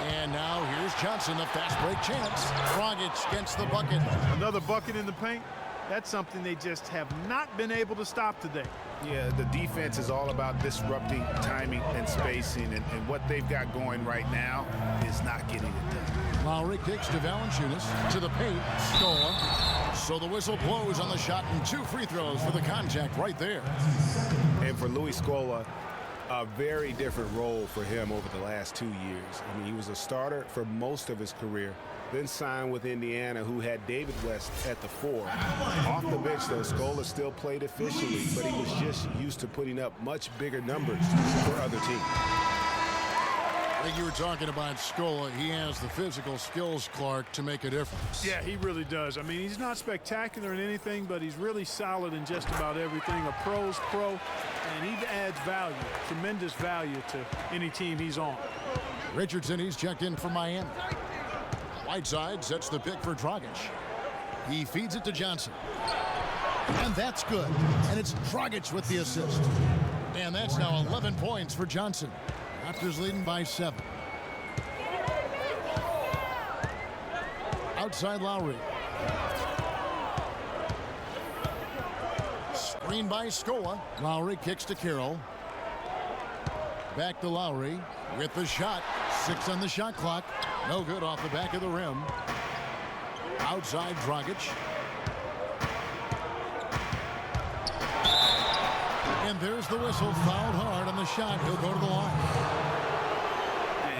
And now here's Johnson, the fast break chance. Dragic gets the bucket. Another bucket in the paint. That's something they just have not been able to stop today. Yeah, the defense is all about disrupting timing and spacing, and what they've got going right now is not getting it done. Lowry kicks to Valanciunas, to the paint, Scola. So the whistle blows on the shot, and 2 free throws for the contact right there. And for Louis Scola, a very different role for him over the last 2 years. I mean, he was a starter for most of his career, then signed with Indiana, who had David West at the 4. Off the bench, though, Scola still played efficiently, but he was just used to putting up much bigger numbers for other teams. I think you were talking about Scola. He has the physical skills, Clark, to make a difference. Yeah, he really does. I mean, he's not spectacular in anything, but he's really solid in just about everything. A pro's pro, and he adds value, tremendous value to any team he's on. Richardson, he's checked in for Miami. Whiteside sets the pick for Dragic. He feeds it to Johnson. And that's good. And it's Dragic with the assist. And that's now 11 points for Johnson. Raptors leading by 7. Outside Lowry. Screen by Scola. Lowry kicks to Carroll. Back to Lowry with the shot. 6 on the shot clock. No good off the back of the rim. Outside Dragic. And there's the whistle. Fouled hard on the shot. He'll go to the line.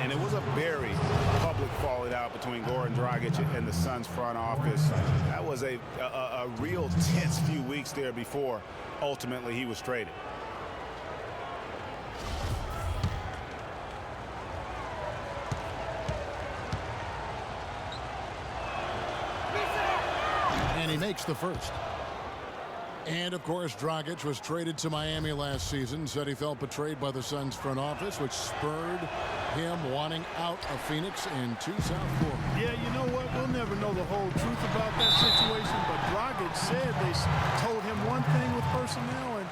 And it was a very public falling out between Goran Dragic and the Suns front office. That was a real tense few weeks there before ultimately he was traded. And he makes the first. And, of course, Dragic was traded to Miami last season, said he felt betrayed by the Suns front office, which spurred him wanting out of Phoenix and to South Florida. Yeah, you know what? We'll never know the whole truth about that situation, but Dragic said they told him one thing with personnel and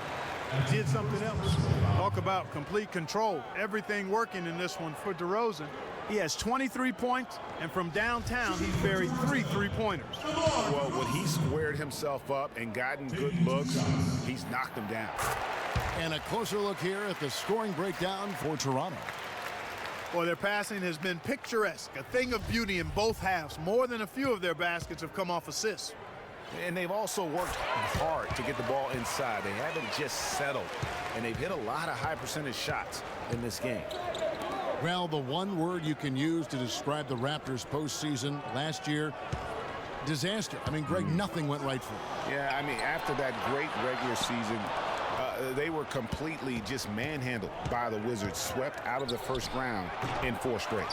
did something else. Talk about complete control. Everything working in this one for DeRozan. He has 23 points, and from downtown, he's buried 3 3-pointers. Well, when he squared himself up and gotten good looks, he's knocked them down. And a closer look here at the scoring breakdown for Toronto. Well, their passing has been picturesque, a thing of beauty in both halves. More than a few of their baskets have come off assists. And they've also worked hard to get the ball inside. They haven't just settled, and they've hit a lot of high percentage shots in this game. Well, the one word you can use to describe the Raptors postseason last year, disaster. I mean, Greg, nothing went right for them. Yeah, I mean, after that great regular season, they were completely just manhandled by the Wizards, swept out of the first round in 4 straight.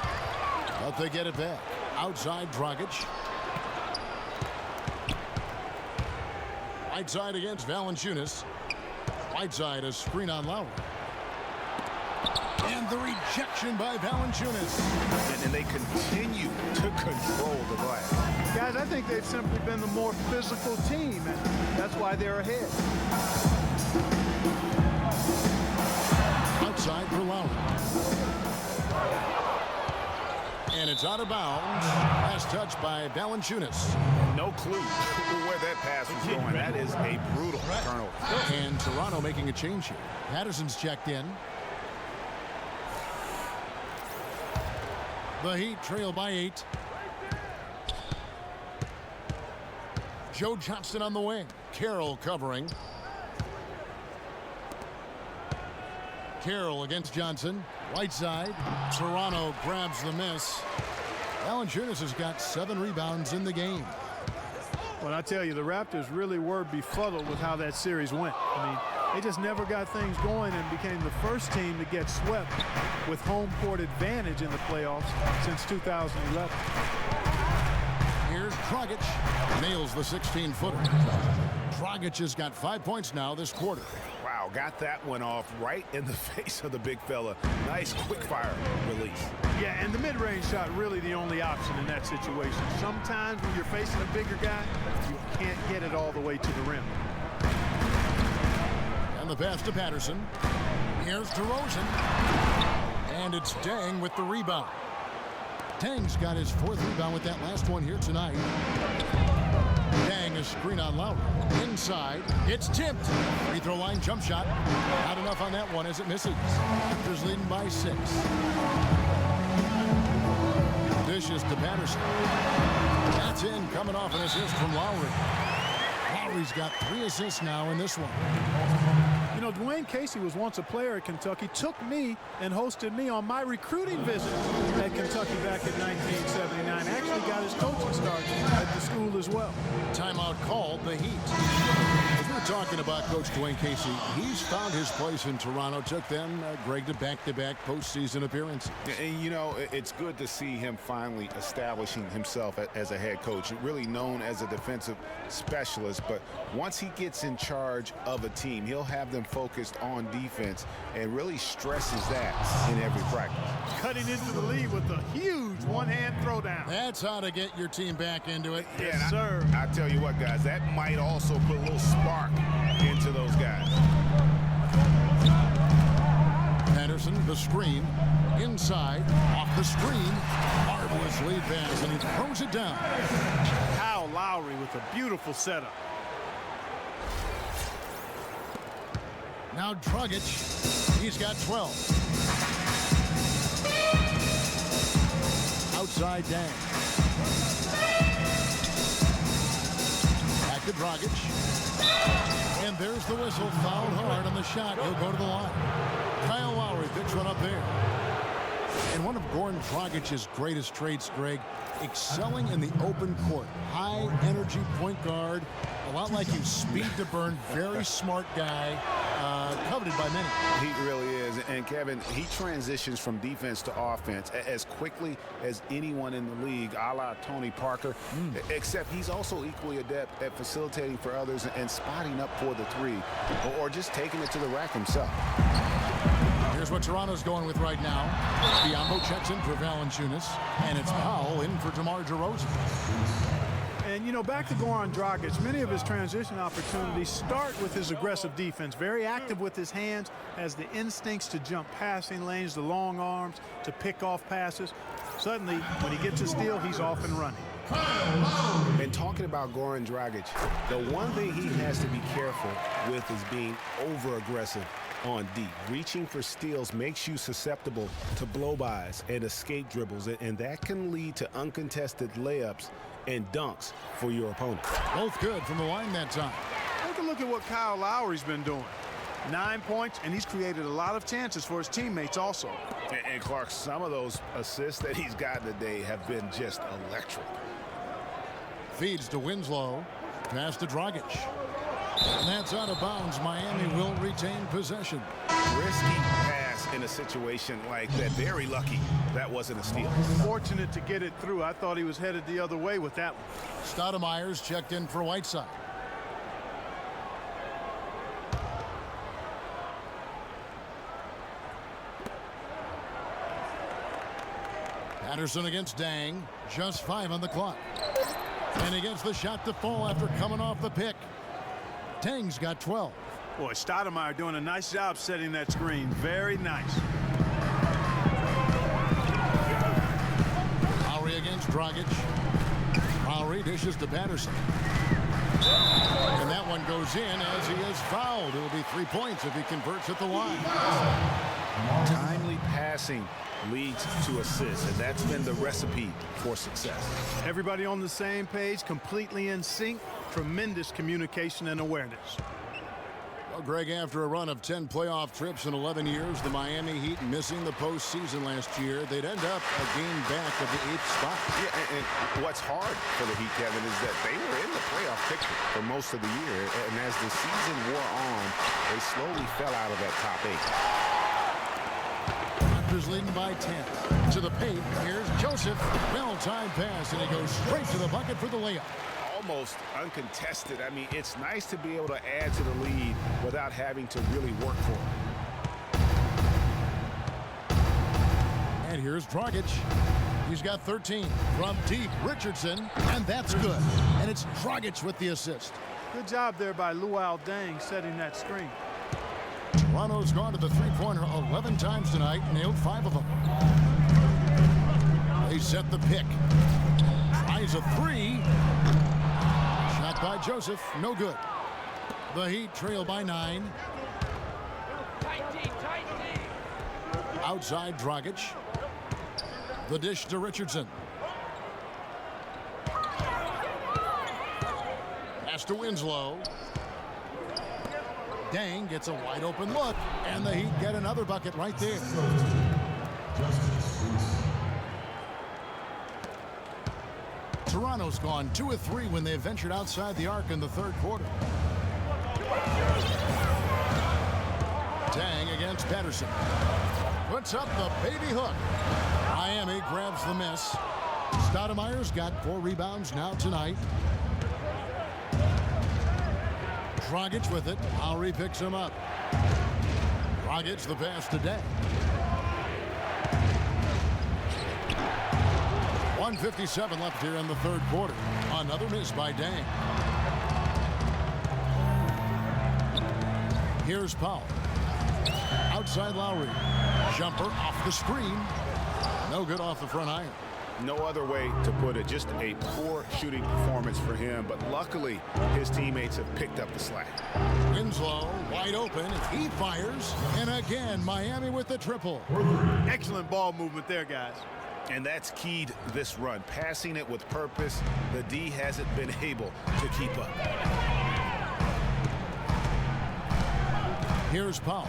But they get it back. Outside Dragic. Whiteside against Valanciunas. Whiteside, a screen on Lowry. And the rejection by Valanciunas. And they continue to control the glass. Guys, I think they've simply been the more physical team, and that's why they're ahead. Outside for Lowry. And it's out of bounds. Last touch by Valanciunas. No clue where that pass was going. That is a brutal turnover. And Toronto making a change here. Patterson's checked in. The Heat trail by 8. Joe Johnson on the wing. Carroll covering. Carroll against Johnson. Whiteside. Toronto grabs the miss. Valanciunas has got 7 rebounds in the game. Well, I tell you, the Raptors really were befuddled with how that series went. I mean, they just never got things going and became the first team to get swept with home court advantage in the playoffs since 2011. Here's Dragic. Nails the 16-footer. Dragic has got 5 points now this quarter. Wow, got that one off right in the face of the big fella. Nice quick fire release. Yeah, and the mid-range shot really the only option in that situation. Sometimes when you're facing a bigger guy, you can't get it all the way to the rim. And the pass to Patterson. Here's DeRozan. And it's Deng with the rebound. Deng's got his 4th rebound with that last one here tonight. Deng, a screen on Lowry. Inside, it's tipped. Free throw line jump shot. Not enough on that one as it misses. Raptors leading by 6. Dishes to Patterson. That's in, coming off an assist from Lowry. Lowry's got 3 assists now in this one. You know, Dwayne Casey was once a player at Kentucky, took me and hosted me on my recruiting visit at Kentucky back in 1979. Actually got his coaching start at the school as well. Timeout called the Heat. As we're talking about Coach Dwayne Casey, he's found his place in Toronto. Took them, Greg, to back-to-back postseason appearances. And, you know, it's good to see him finally establishing himself as a head coach. Really known as a defensive specialist, but once he gets in charge of a team, he'll have them focused on defense and really stresses that in every practice. Cutting into the lead with a huge one-hand throwdown. That's how to get your team back into it. Yes, sir. I tell you what, guys, that might also put a little spark into those guys. Patterson, the screen, inside, off the screen, marvelous lead pass, and he throws it down. Powell Lowry with a beautiful setup. Now Dragic, he's got 12. Outside Deng. Back to Dragic. And there's the whistle, fouled hard on the shot. He'll go to the line. Kyle Lowry picks one up there. And one of Goran Dragic's greatest traits, Greg, excelling in the open court. High energy point guard, a lot like you, speed to burn, very smart guy, coveted by many. He really is. And Kevin, he transitions from defense to offense as quickly as anyone in the league, a la Tony Parker, except he's also equally adept at facilitating for others and spotting up for the three, or just taking it to the rack himself. Here's what Toronto's going with right now. Biyombo checks in for Valanciunas, and it's Powell in for DeRozan. And, you know, back to Goran Dragic, many of his transition opportunities start with his aggressive defense. Very active with his hands, has the instincts to jump passing lanes, the long arms to pick off passes. Suddenly, when he gets a steal, he's off and running. And talking about Goran Dragic, the one thing he has to be careful with is being over-aggressive on deep. Reaching for steals makes you susceptible to blow-bys and escape dribbles, and that can lead to uncontested layups and dunks for your opponent. Both good from the line that time. Take a look at what Kyle Lowry's been doing. 9 points, and he's created a lot of chances for his teammates also. And Clark, some of those assists that he's gotten today have been just electric. Feeds to Winslow. Pass to Dragic. And that's out of bounds. Miami will retain possession. Risky pass in a situation like that. Very lucky that wasn't a steal. Fortunate to get it through. I thought he was headed the other way with that one. Stoudemire's checked in for Whiteside. Patterson against Deng. Just 5 on the clock. And he gets the shot to fall after coming off the pick. Deng's got 12. Boy, Stoudemire doing a nice job setting that screen. Very nice. Lowry against Dragic. Lowry dishes to Patterson. And that one goes in as he is fouled. It will be 3 points if he converts at the line. Timely passing leads to assists, and that's been the recipe for success. Everybody on the same page, completely in sync. Tremendous communication and awareness. Well, Greg, after a run of 10 playoff trips in 11 years, the Miami Heat missing the postseason last year, they'd end up a game back of the 8th spot. Yeah, and what's hard for the Heat, Kevin, is that they were in the playoff picture for most of the year, and as the season wore on, they slowly fell out of that top 8. Raptors leading by 10. To the paint, here's Joseph. Well-timed pass, and he goes straight to the bucket for the layup. Almost uncontested. I mean, it's nice to be able to add to the lead without having to really work for it. And here's Dragic. He's got 13 from deep. Richardson, and that's good. And it's Dragic with the assist. Good job there by Deng setting that screen. Toronto's gone to the three-pointer 11 times tonight, nailed 5 of them. They set the pick. Tries a 3. Shot by Joseph, no good. The Heat trail by 9. Outside Dragic. The dish to Richardson. Pass to Winslow. Deng gets a wide open look, and the Heat get another bucket right there. Toronto's gone 2 of 3 when they ventured outside the arc in the third quarter. Deng against Patterson. Puts up the baby hook. Miami grabs the miss. Stoudemire's got 4 rebounds now tonight. Dragic with it. Lowry picks him up. Dragic the pass to Deng. 1:57 left here in the third quarter. Another miss by Deng. Here's Powell. Outside Lowry. Jumper off the screen. No good off the front iron. No other way to put it. Just a poor shooting performance for him, but luckily his teammates have picked up the slack. Winslow wide open. He fires. And again, Miami with the triple. Excellent ball movement there, guys. And that's keyed this run. Passing it with purpose. The D hasn't been able to keep up. Here's Powell.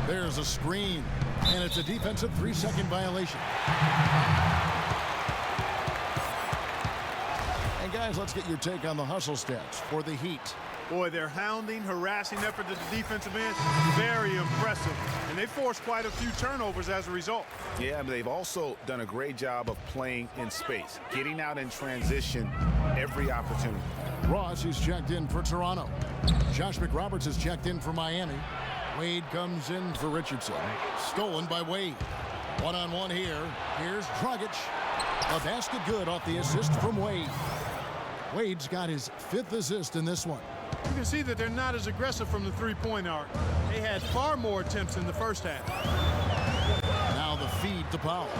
There's a screen, and it's a defensive 3-second violation. And guys, let's get your take on the hustle stats for the Heat. Boy, their hounding, harassing effort at the defensive end, very impressive. And they forced quite a few turnovers as a result. Yeah, but they've also done a great job of playing in space, getting out in transition every opportunity. Ross is checked in for Toronto. Josh McRoberts is checked in for Miami. Wade comes in for Richardson. Stolen by Wade. One-on-one here. Here's Dragic. A basket good off the assist from Wade. Wade's got his 5th assist in this one. You can see that they're not as aggressive from the three-point arc. They had far more attempts in the first half. Now the feed to Powell.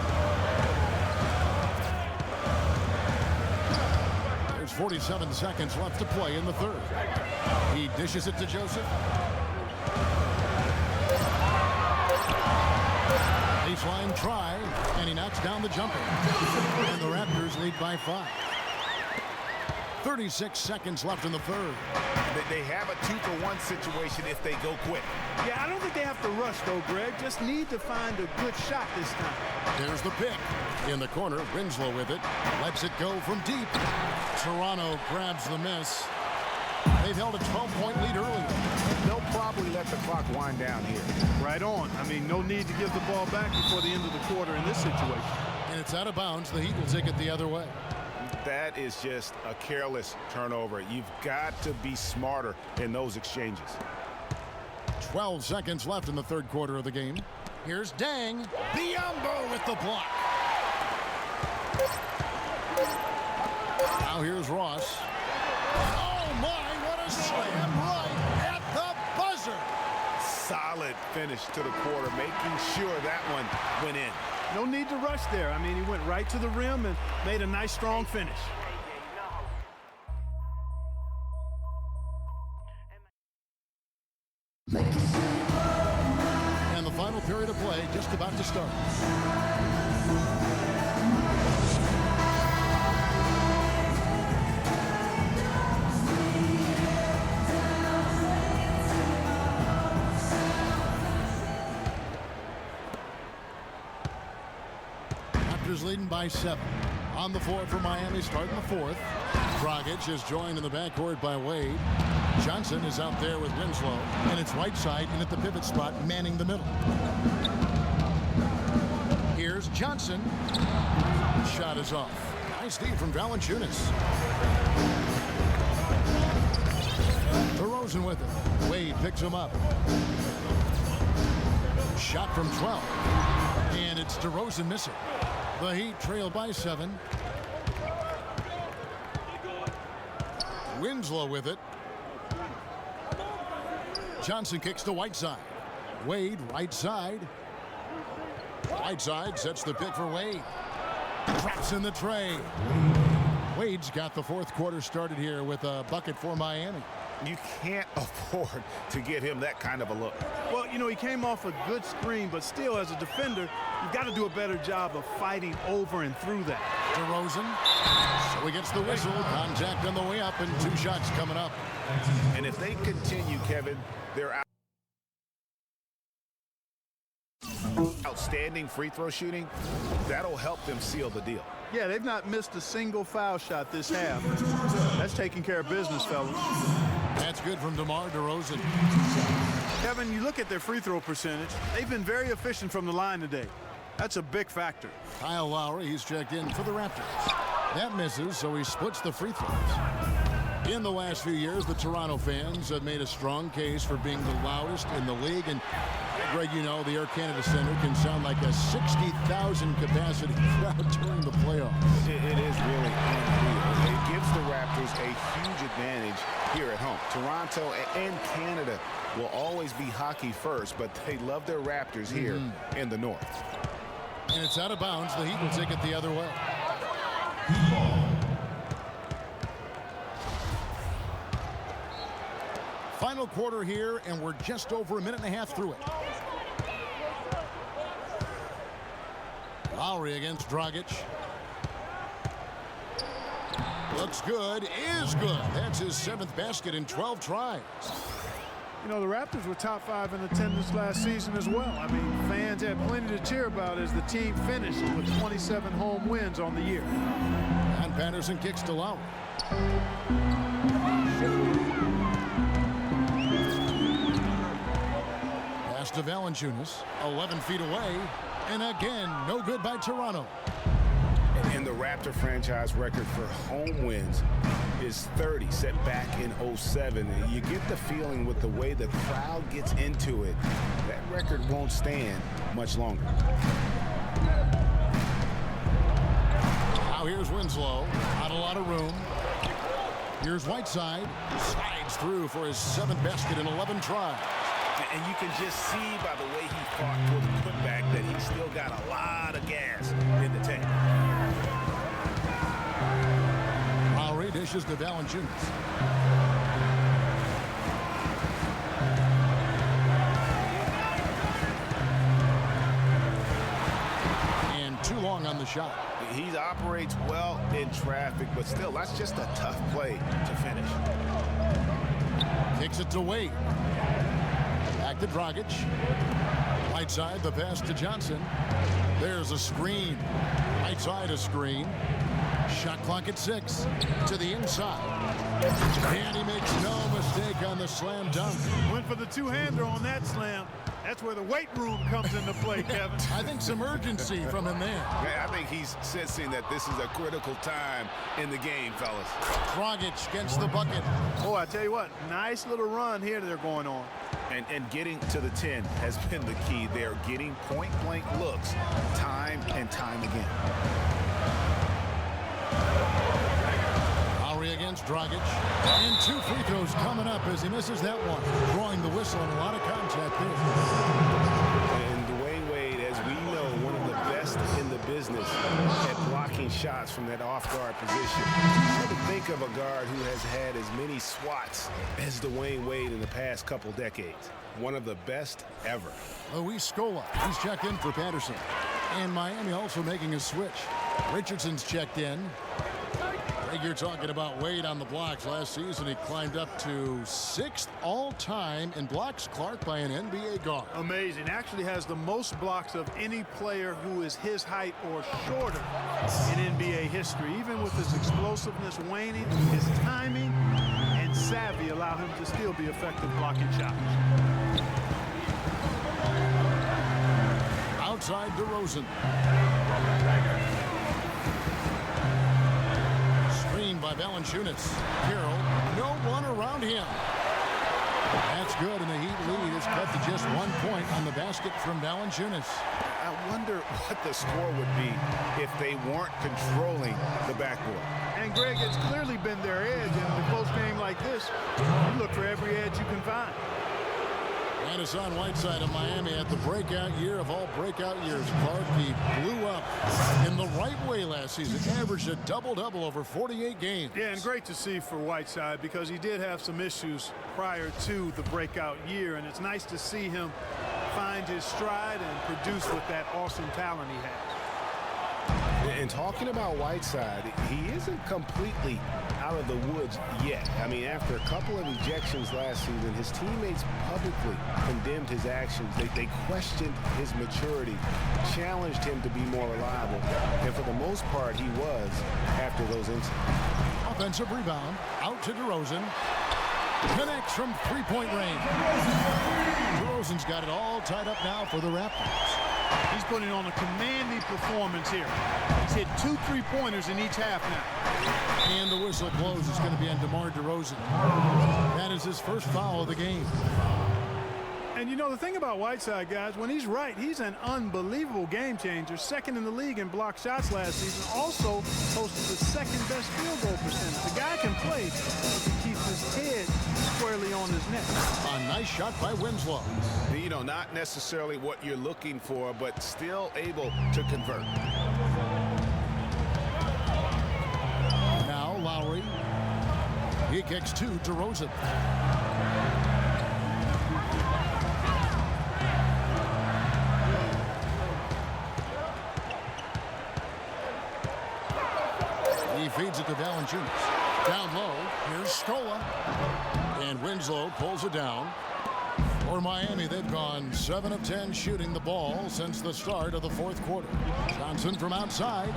There's 47 seconds left to play in the third. He dishes it to Joseph. Baseline try, and he knocks down the jumper. And the Raptors lead by 5. 36 seconds left in the third. They have a 2-for-1 situation if they go quick. Yeah, I don't think they have to rush, though, Greg. Just need to find a good shot this time. There's the pick. In the corner, Winslow with it. Lets it go from deep. Toronto grabs the miss. They've held a 12-point lead earlier. They'll probably let the clock wind down here. Right on. I mean, no need to give the ball back before the end of the quarter in this situation. And it's out of bounds. The Heat will take it the other way. That is just a careless turnover. You've got to be smarter in those exchanges. 12 seconds left in the third quarter of the game. Here's Deng. Biyombo with the block. Now here's Ross. Oh my, what a slam right at the buzzer. Solid finish to the quarter, making sure that one went in. No need to rush there. I mean, he went right to the rim and made a nice, strong finish. And the final period of play just about to start. Leading by 7. On the floor for Miami, starting the fourth. Dragic is joined in the backcourt by Wade. Johnson is out there with Winslow, and it's Whiteside in at the pivot spot, manning the middle. Here's Johnson. Shot is off. Nice D from Valanciunas. DeRozan with it. Wade picks him up. Shot from 12. And it's DeRozan missing. The Heat trail by 7. Winslow with it. Johnson kicks to Whiteside. Wade, right side. Whiteside sets the pick for Wade. Drops in the tray. Wade's got the fourth quarter started here with a bucket for Miami. You can't afford to get him that kind of a look. Well, you know, he came off a good screen, but still, as a defender, you've got to do a better job of fighting over and through that. DeRozan. So he gets the whistle. Contact on the way up, and 2 shots coming up. And if they continue, Kevin, they're outstanding free throw shooting. That'll help them seal the deal. Yeah, they've not missed a single foul shot this half. That's taking care of business, fellas. That's good from DeMar DeRozan. Kevin, you look at their free throw percentage. They've been very efficient from the line today. That's a big factor. Kyle Lowry, he's checked in for the Raptors. That misses, so he splits the free throws. In the last few years, the Toronto fans have made a strong case for being the loudest in the league. And Greg, you know, the Air Canada Center can sound like a 60,000 capacity crowd during the playoffs. It is really unreal. It gives the Raptors a huge advantage here at home. Toronto and Canada will always be hockey first, but they love their Raptors here in the North. And it's out of bounds. The Heat will take it the other way. Final quarter here, and we're just over a minute and a half through it. Lowry against Dragic. Looks good, is good. That's his 7th basket in 12 tries. You know, the Raptors were top 5 in attendance last season as well. I mean, fans had plenty to cheer about as the team finished with 27 home wins on the year. And Patterson kicks to Lowry. Pass to Valanciunas, 11 feet away, and again, no good by Toronto. And the Raptor franchise record for home wins is 30, set back in 07. And you get the feeling with the way the crowd gets into it, that record won't stand much longer. Now here's Winslow, not a lot of room. Here's Whiteside, slides through for his 7th basket in 11 tries. And you can just see by the way he fought for the putback that he's still got a lot of gas in the tank. Lowry dishes to Valanciunas. And too long on the shot. He operates well in traffic, but still, that's just a tough play to finish. Kicks it to Wade. Back to Dragic. Whiteside, the pass to Johnson. There's a screen. Whiteside a screen. Shot clock at 6. To the inside. And he makes no mistake on the slam dunk. Went for the two-hander on that slam. That's where the weight room comes into play, Kevin. I think some urgency from him there. I think he's sensing that this is a critical time in the game, fellas. Dragic gets the bucket. Oh, I tell you what, nice little run here they're going on. And getting to the 10 has been the key. They're getting point-blank looks time and time again. Lowry against Dragic. And 2 free throws coming up as he misses that one. Drawing the whistle and a lot of contact there. And Dwyane Wade, as we know, one of the best in the business at blocking shots from that off-guard position. Try to think of a guard who has had as many swats as Dwyane Wade in the past couple decades. One of the best ever. Scola, he's checked in for Patterson. And Miami also making a switch. Richardson's checked in. Greg, you're talking about Wade on the blocks. Last season, he climbed up to 6th all-time in blocks, Clark, by an NBA guard. Amazing. Actually has the most blocks of any player who is his height or shorter in NBA history. Even with his explosiveness waning, his timing and savvy allow him to still be effective blocking shots. Outside DeRozan. Screen by Valanciunas. Carroll, no one around him. That's good, and the Heat lead is cut to just 1 point on the basket from Valanciunas. I wonder what the score would be if they weren't controlling the backboard. And Greg, it's clearly been their edge in a close game like this. You look for every edge you can find. And it's on Whiteside of Miami at the breakout year of all breakout years. Clark, he blew up in the right way last season. Averaged a double-double over 48 games. Yeah, and great to see for Whiteside because he did have some issues prior to the breakout year. And it's nice to see him find his stride and produce with that awesome talent he has. And talking about Whiteside, he isn't completely out of the woods yet. I mean, after a couple of ejections last season, his teammates publicly condemned his actions. They questioned his maturity, challenged him to be more reliable, and for the most part, he was after those incidents. Offensive rebound, out to DeRozan. Connects from three-point range. DeRozan's got it all tied up now for the Raptors. He's putting on a commanding performance here. He's hit 2 3-pointers in each half now. And the whistle blows. It's going to be on DeMar DeRozan. That is his first foul of the game. And you know, the thing about Whiteside, guys, when he's right, he's an unbelievable game changer. Second in the league in blocked shots last season. Also posted the second-best field goal percentage. The guy can play if he keeps his head squarely on his neck. A nice shot by Winslow. You know, not necessarily what you're looking for, but still able to convert. Now Lowry. He kicks to DeRozan. He feeds it to Valanciunas. Down low, here's Scola. And Winslow pulls it down. For Miami, they've gone 7 of 10 shooting the ball since the start of the fourth quarter. Johnson from outside.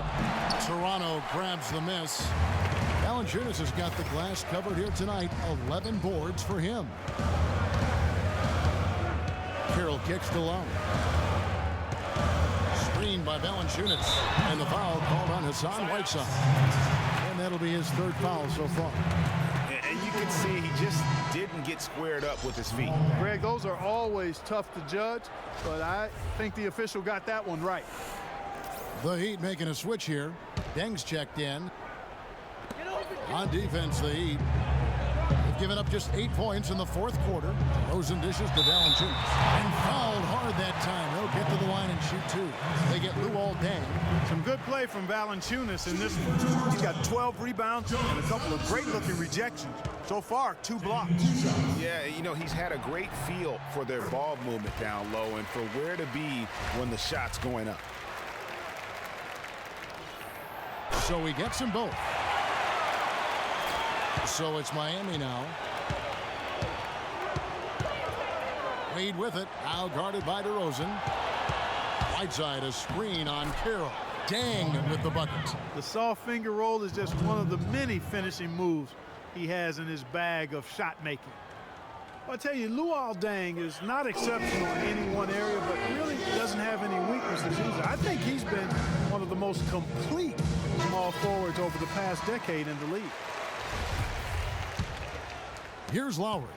Toronto grabs the miss. Valanciunas has got the glass covered here tonight. 11 boards for him. Carroll kicks to Lowry. Screened by Valanciunas. And the foul called on Whiteside. And that'll be his 3rd foul so far. And you can see he just didn't get squared up with his feet. Greg, those are always tough to judge, but I think the official got that one right. The Heat making a switch here. Deng's checked in. On defense, the Heat have given up just 8 points in the fourth quarter. DeRozan dishes to Valanciunas. And fouled hard that time. He'll get to the line and shoot 2. They get Deng. Some good play from Valanciunas in this one. He's got 12 rebounds and a couple of great-looking rejections. So far, 2 blocks. Yeah, you know, he's had a great feel for their ball movement down low and for where to be when the shot's going up. So he gets them both. So it's Miami now. Wade with it. Now guarded by DeRozan. Whiteside, a screen on Carroll. Deng with the bucket. The soft finger roll is just one of the many finishing moves he has in his bag of shot making. Well, I tell you, Deng is not exceptional in any one area, but really doesn't have any weaknesses either. I think he's been one of the most complete small forwards over the past decade in the league. Here's Lowry.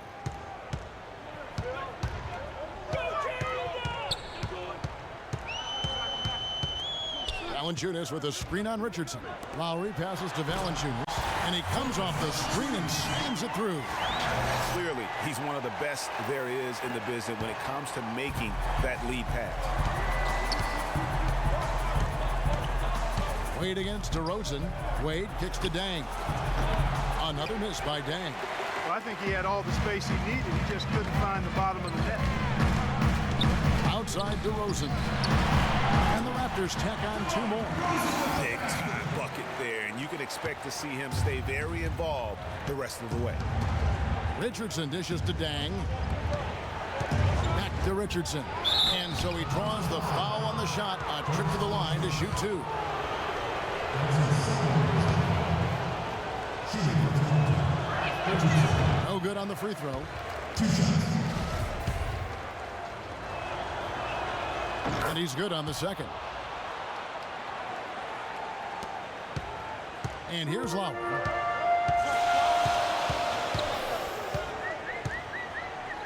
Valanciunas with a screen on Richardson. Lowry passes to Valanciunas, and he comes off the screen and slams it through. Clearly, he's one of the best there is in the business when it comes to making that lead pass. Wade against DeRozan. Wade kicks to Deng. Another miss by Deng. Well, I think he had all the space he needed. He just couldn't find the bottom of the net. Outside DeRozan. And the Raptors tack on 2 more. Big time bucket there, and you can expect to see him stay very involved the rest of the way. Richardson dishes to Deng. Back to Richardson. And so he draws the foul on the shot. A trip to the line to shoot 2. No good on the free throw. And he's good on the second. And here's Lowry.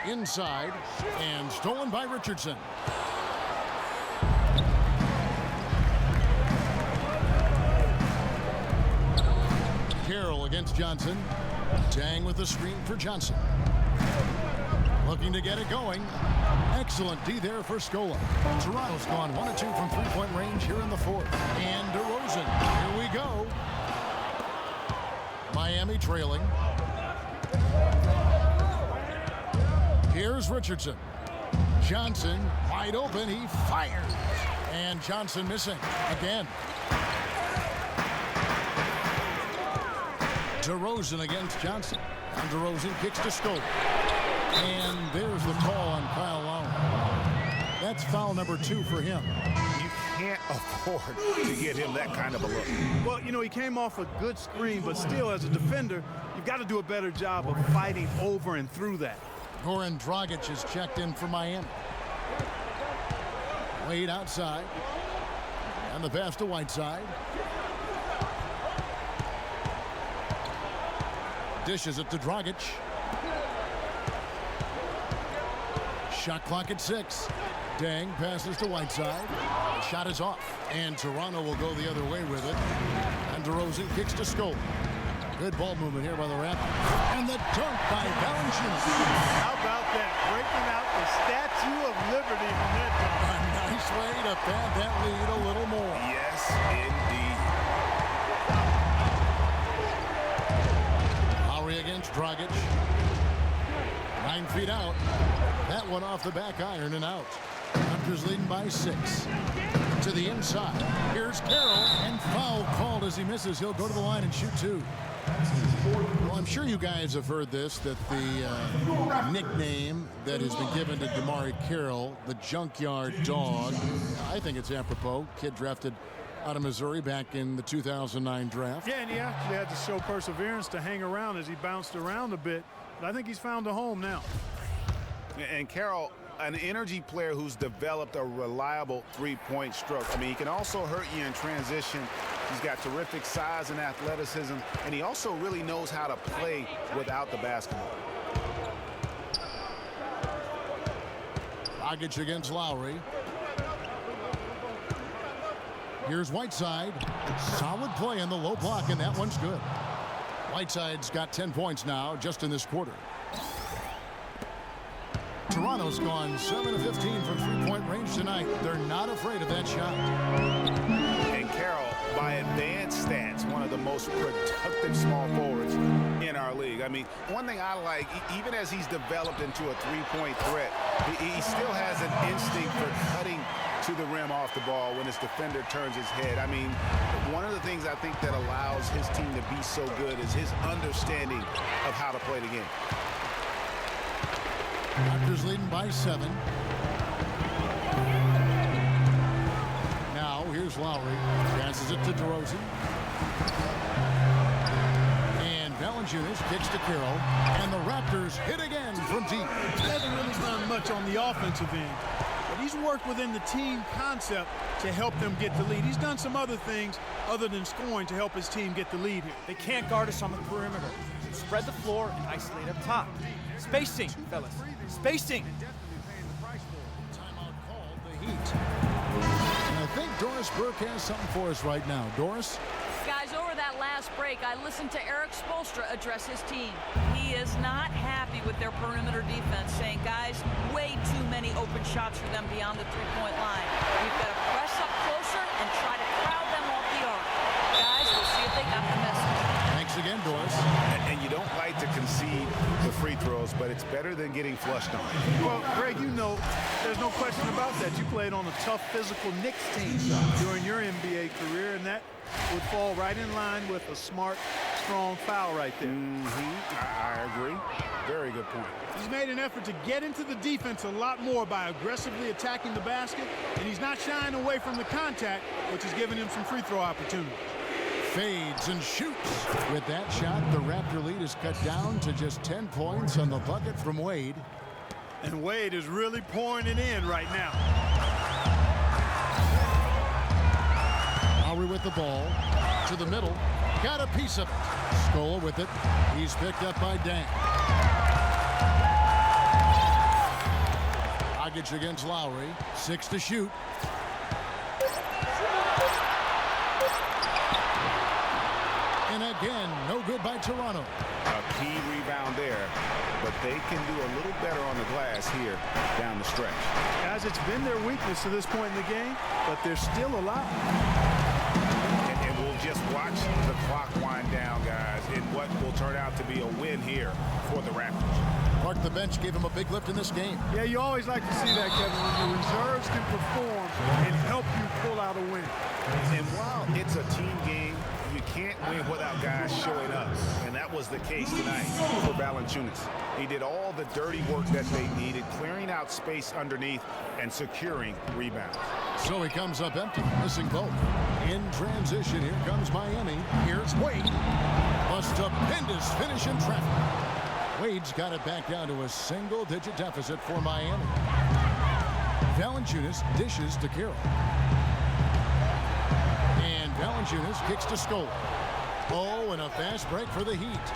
Inside and stolen by Richardson. Carroll against Johnson. Deng with the screen for Johnson. Looking to get it going. Excellent D there for Scola. Toronto's gone 1 of 2 from 3-point range here in the fourth. And DeRozan. Here we go. Miami trailing. Here's Richardson. Johnson wide open. He fires. And Johnson missing again. DeRozan against Johnson. And DeRozan kicks to Scola. And there's the call on Kyle Lowry. That's foul number 2 for him. You can't afford to get him that kind of a look. Well, you know, he came off a good screen, but still, as a defender, you've got to do a better job of fighting over and through that. Goran Dragic is checked in for Miami. Wade outside. And the pass to Whiteside. Dishes it to Dragic. Shot clock at 6. Deng passes to Whiteside. The shot is off. And Toronto will go the other way with it. And DeRozan kicks to Scola. Good ball movement here by the Raptors. And the dunk by Valanciunas. How about that? Breaking out the Statue of Liberty from that dunk. A nice way to pad that lead a little more. Yes, indeed. Lowry against Dragic. 9 feet out. That one off the back iron and out. Raptors leading by 6. To the inside. Here's Carroll. And foul called as he misses. He'll go to the line and shoot 2. Well, I'm sure you guys have heard this, that the nickname that has been given to DeMar Carroll, the Junkyard Dog, I think it's apropos. Kid drafted out of Missouri back in the 2009 draft. Yeah, and he actually had to show perseverance to hang around as he bounced around a bit. But I think he's found a home now. And Carroll, an energy player who's developed a reliable three-point stroke. I mean, he can also hurt you in transition. He's got terrific size and athleticism, and he also really knows how to play without the basketball. Dragic against Lowry. Here's Whiteside. Solid play in the low block, and that one's good. Whiteside's got 10 points now just in this quarter. Toronto's gone 7 of 15 from three-point range tonight. They're not afraid of that shot. And Carroll, by advanced stats, one of the most productive small forwards in our league. I mean, one thing I like, even as he's developed into a three-point threat, he still has an instinct for cutting to the rim off the ball when his defender turns his head. I mean, one of the things I think that allows his team to be so good is his understanding of how to play the game. Raptors leading by 7. Now here's Lowry. Passes it to DeRozan. And Valanciunas kicks to Carroll. And the Raptors hit again from deep. He hasn't really done much on the offensive end. But he's worked within the team concept to help them get the lead. He's done some other things other than scoring to help his team get the lead here. They can't guard us on the perimeter. Spread the floor and isolate up top. Spacing, fellas. Spacing. Timeout called, the Heat. And I think Doris Burke has something for us right now. Doris? Guys, over that last break, I listened to Eric Spoelstra address his team. He is not happy with their perimeter defense, saying, guys, way too many open shots for them beyond the three-point line. We've got to press up closer and try to crowd them off the arc. Guys, we'll see if they got the message. Thanks again, Doris. And you don't like to concede the free throws, but it's better than getting flushed on. Well, Greg, you know, there's no question about that. You played on a tough physical Knicks team during your NBA career, and that would fall right in line with a smart, strong foul right there. I agree. Very good point. He's made an effort to get into the defense a lot more by aggressively attacking the basket, and he's not shying away from the contact, which has given him some free throw opportunities. Fades and shoots. With that shot, the Raptor lead is cut down to just 10 points on the bucket from Wade. And Wade is really pouring it in right now. Lowry with the ball. To the middle. Got a piece of it. Scola with it. He's picked up by Deng. Dragic against Lowry. 6 to shoot. And again, no good by Toronto. A key rebound there, but they can do a little better on the glass here down the stretch. Guys, it's been their weakness to this point in the game, but they're still alive. And we'll just watch the clock wind down, guys, in what will turn out to be a win here for the Raptors. Mark the bench gave him a big lift in this game. Yeah, you always like to see that, Kevin, when your reserves can perform and help you pull out a win. And while it's a team game, you can't win without guys showing up. And that was the case tonight for Valanciunas. He did all the dirty work that they needed, clearing out space underneath and securing rebounds. So he comes up empty, missing both. In transition, here comes Miami. Here's Wade. A stupendous finish in traffic. Wade's got it back down to a single-digit deficit for Miami. Valanciunas dishes to Carroll. And Valanciunas kicks to Scola. Oh, and a fast break for the Heat.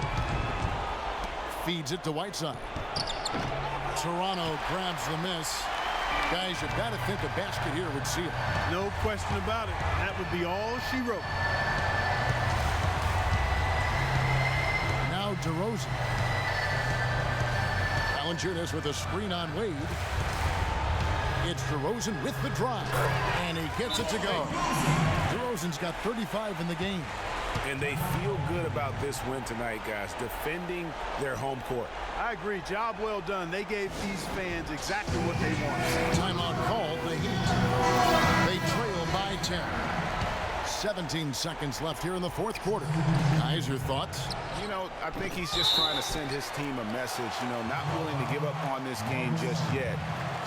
Feeds it to Whiteside. Toronto grabs the miss. Guys, you've got to think a basket here would seal it. No question about it. That would be all she wrote. Now DeRozan. Valanciunas with a screen on Wade. It's DeRozan with the drive, and he gets it to go. DeRozan's got 35 in the game. And they feel good about this win tonight, guys, defending their home court. I agree. Job well done. They gave these fans exactly what they wanted. Timeout called, the Heat. They trail by 10. 17 seconds left here in the fourth quarter. Guys, your thoughts? You know, I think he's just trying to send his team a message, you know, not willing to give up on this game just yet.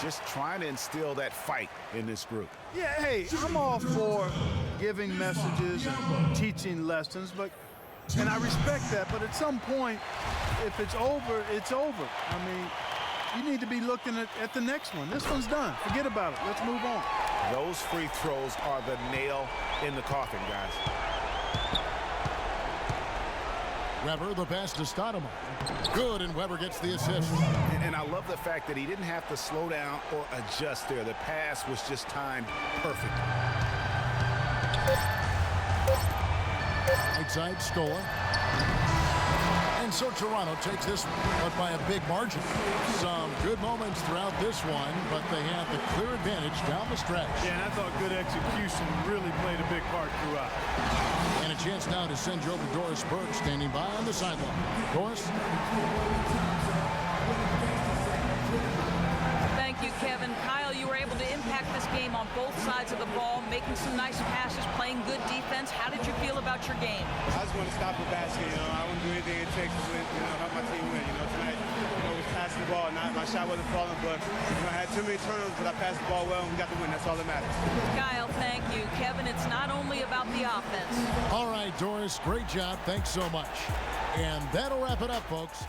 Just trying to instill that fight in this group. Yeah, hey, I'm all for giving messages and teaching lessons, and I respect that, but at some point, if it's over, it's over. I mean, you need to be looking at the next one. This one's done. Forget about it. Let's move on. Those free throws are the nail in the coffin, guys. Weber, the pass to Stoudemire. Good, and Weber gets the assist. And I love the fact that he didn't have to slow down or adjust there. The pass was just timed perfect. Whiteside, Scola. And so Toronto takes this, but by a big margin. Some good moments throughout this one, but they have the clear advantage down the stretch. Yeah, and I thought good execution really played a big part throughout. And a chance now to send you over to Doris Burke, standing by on the sideline. Doris? Thank you, Kevin. Kyle, you were able to impact this game on both sides of the ball, making some nice passes, playing good defense. How did you feel about your game? I just want to stop the basket. You know, I want to do anything it takes to win, help my team win. Tonight, we passed the ball. My shot wasn't falling, but I had too many turnovers, but I passed the ball well, and we got the win. That's all that matters. Kyle, thank you. Kevin, it's not only about the offense. All right, Doris, great job. Thanks so much. And that'll wrap it up, folks.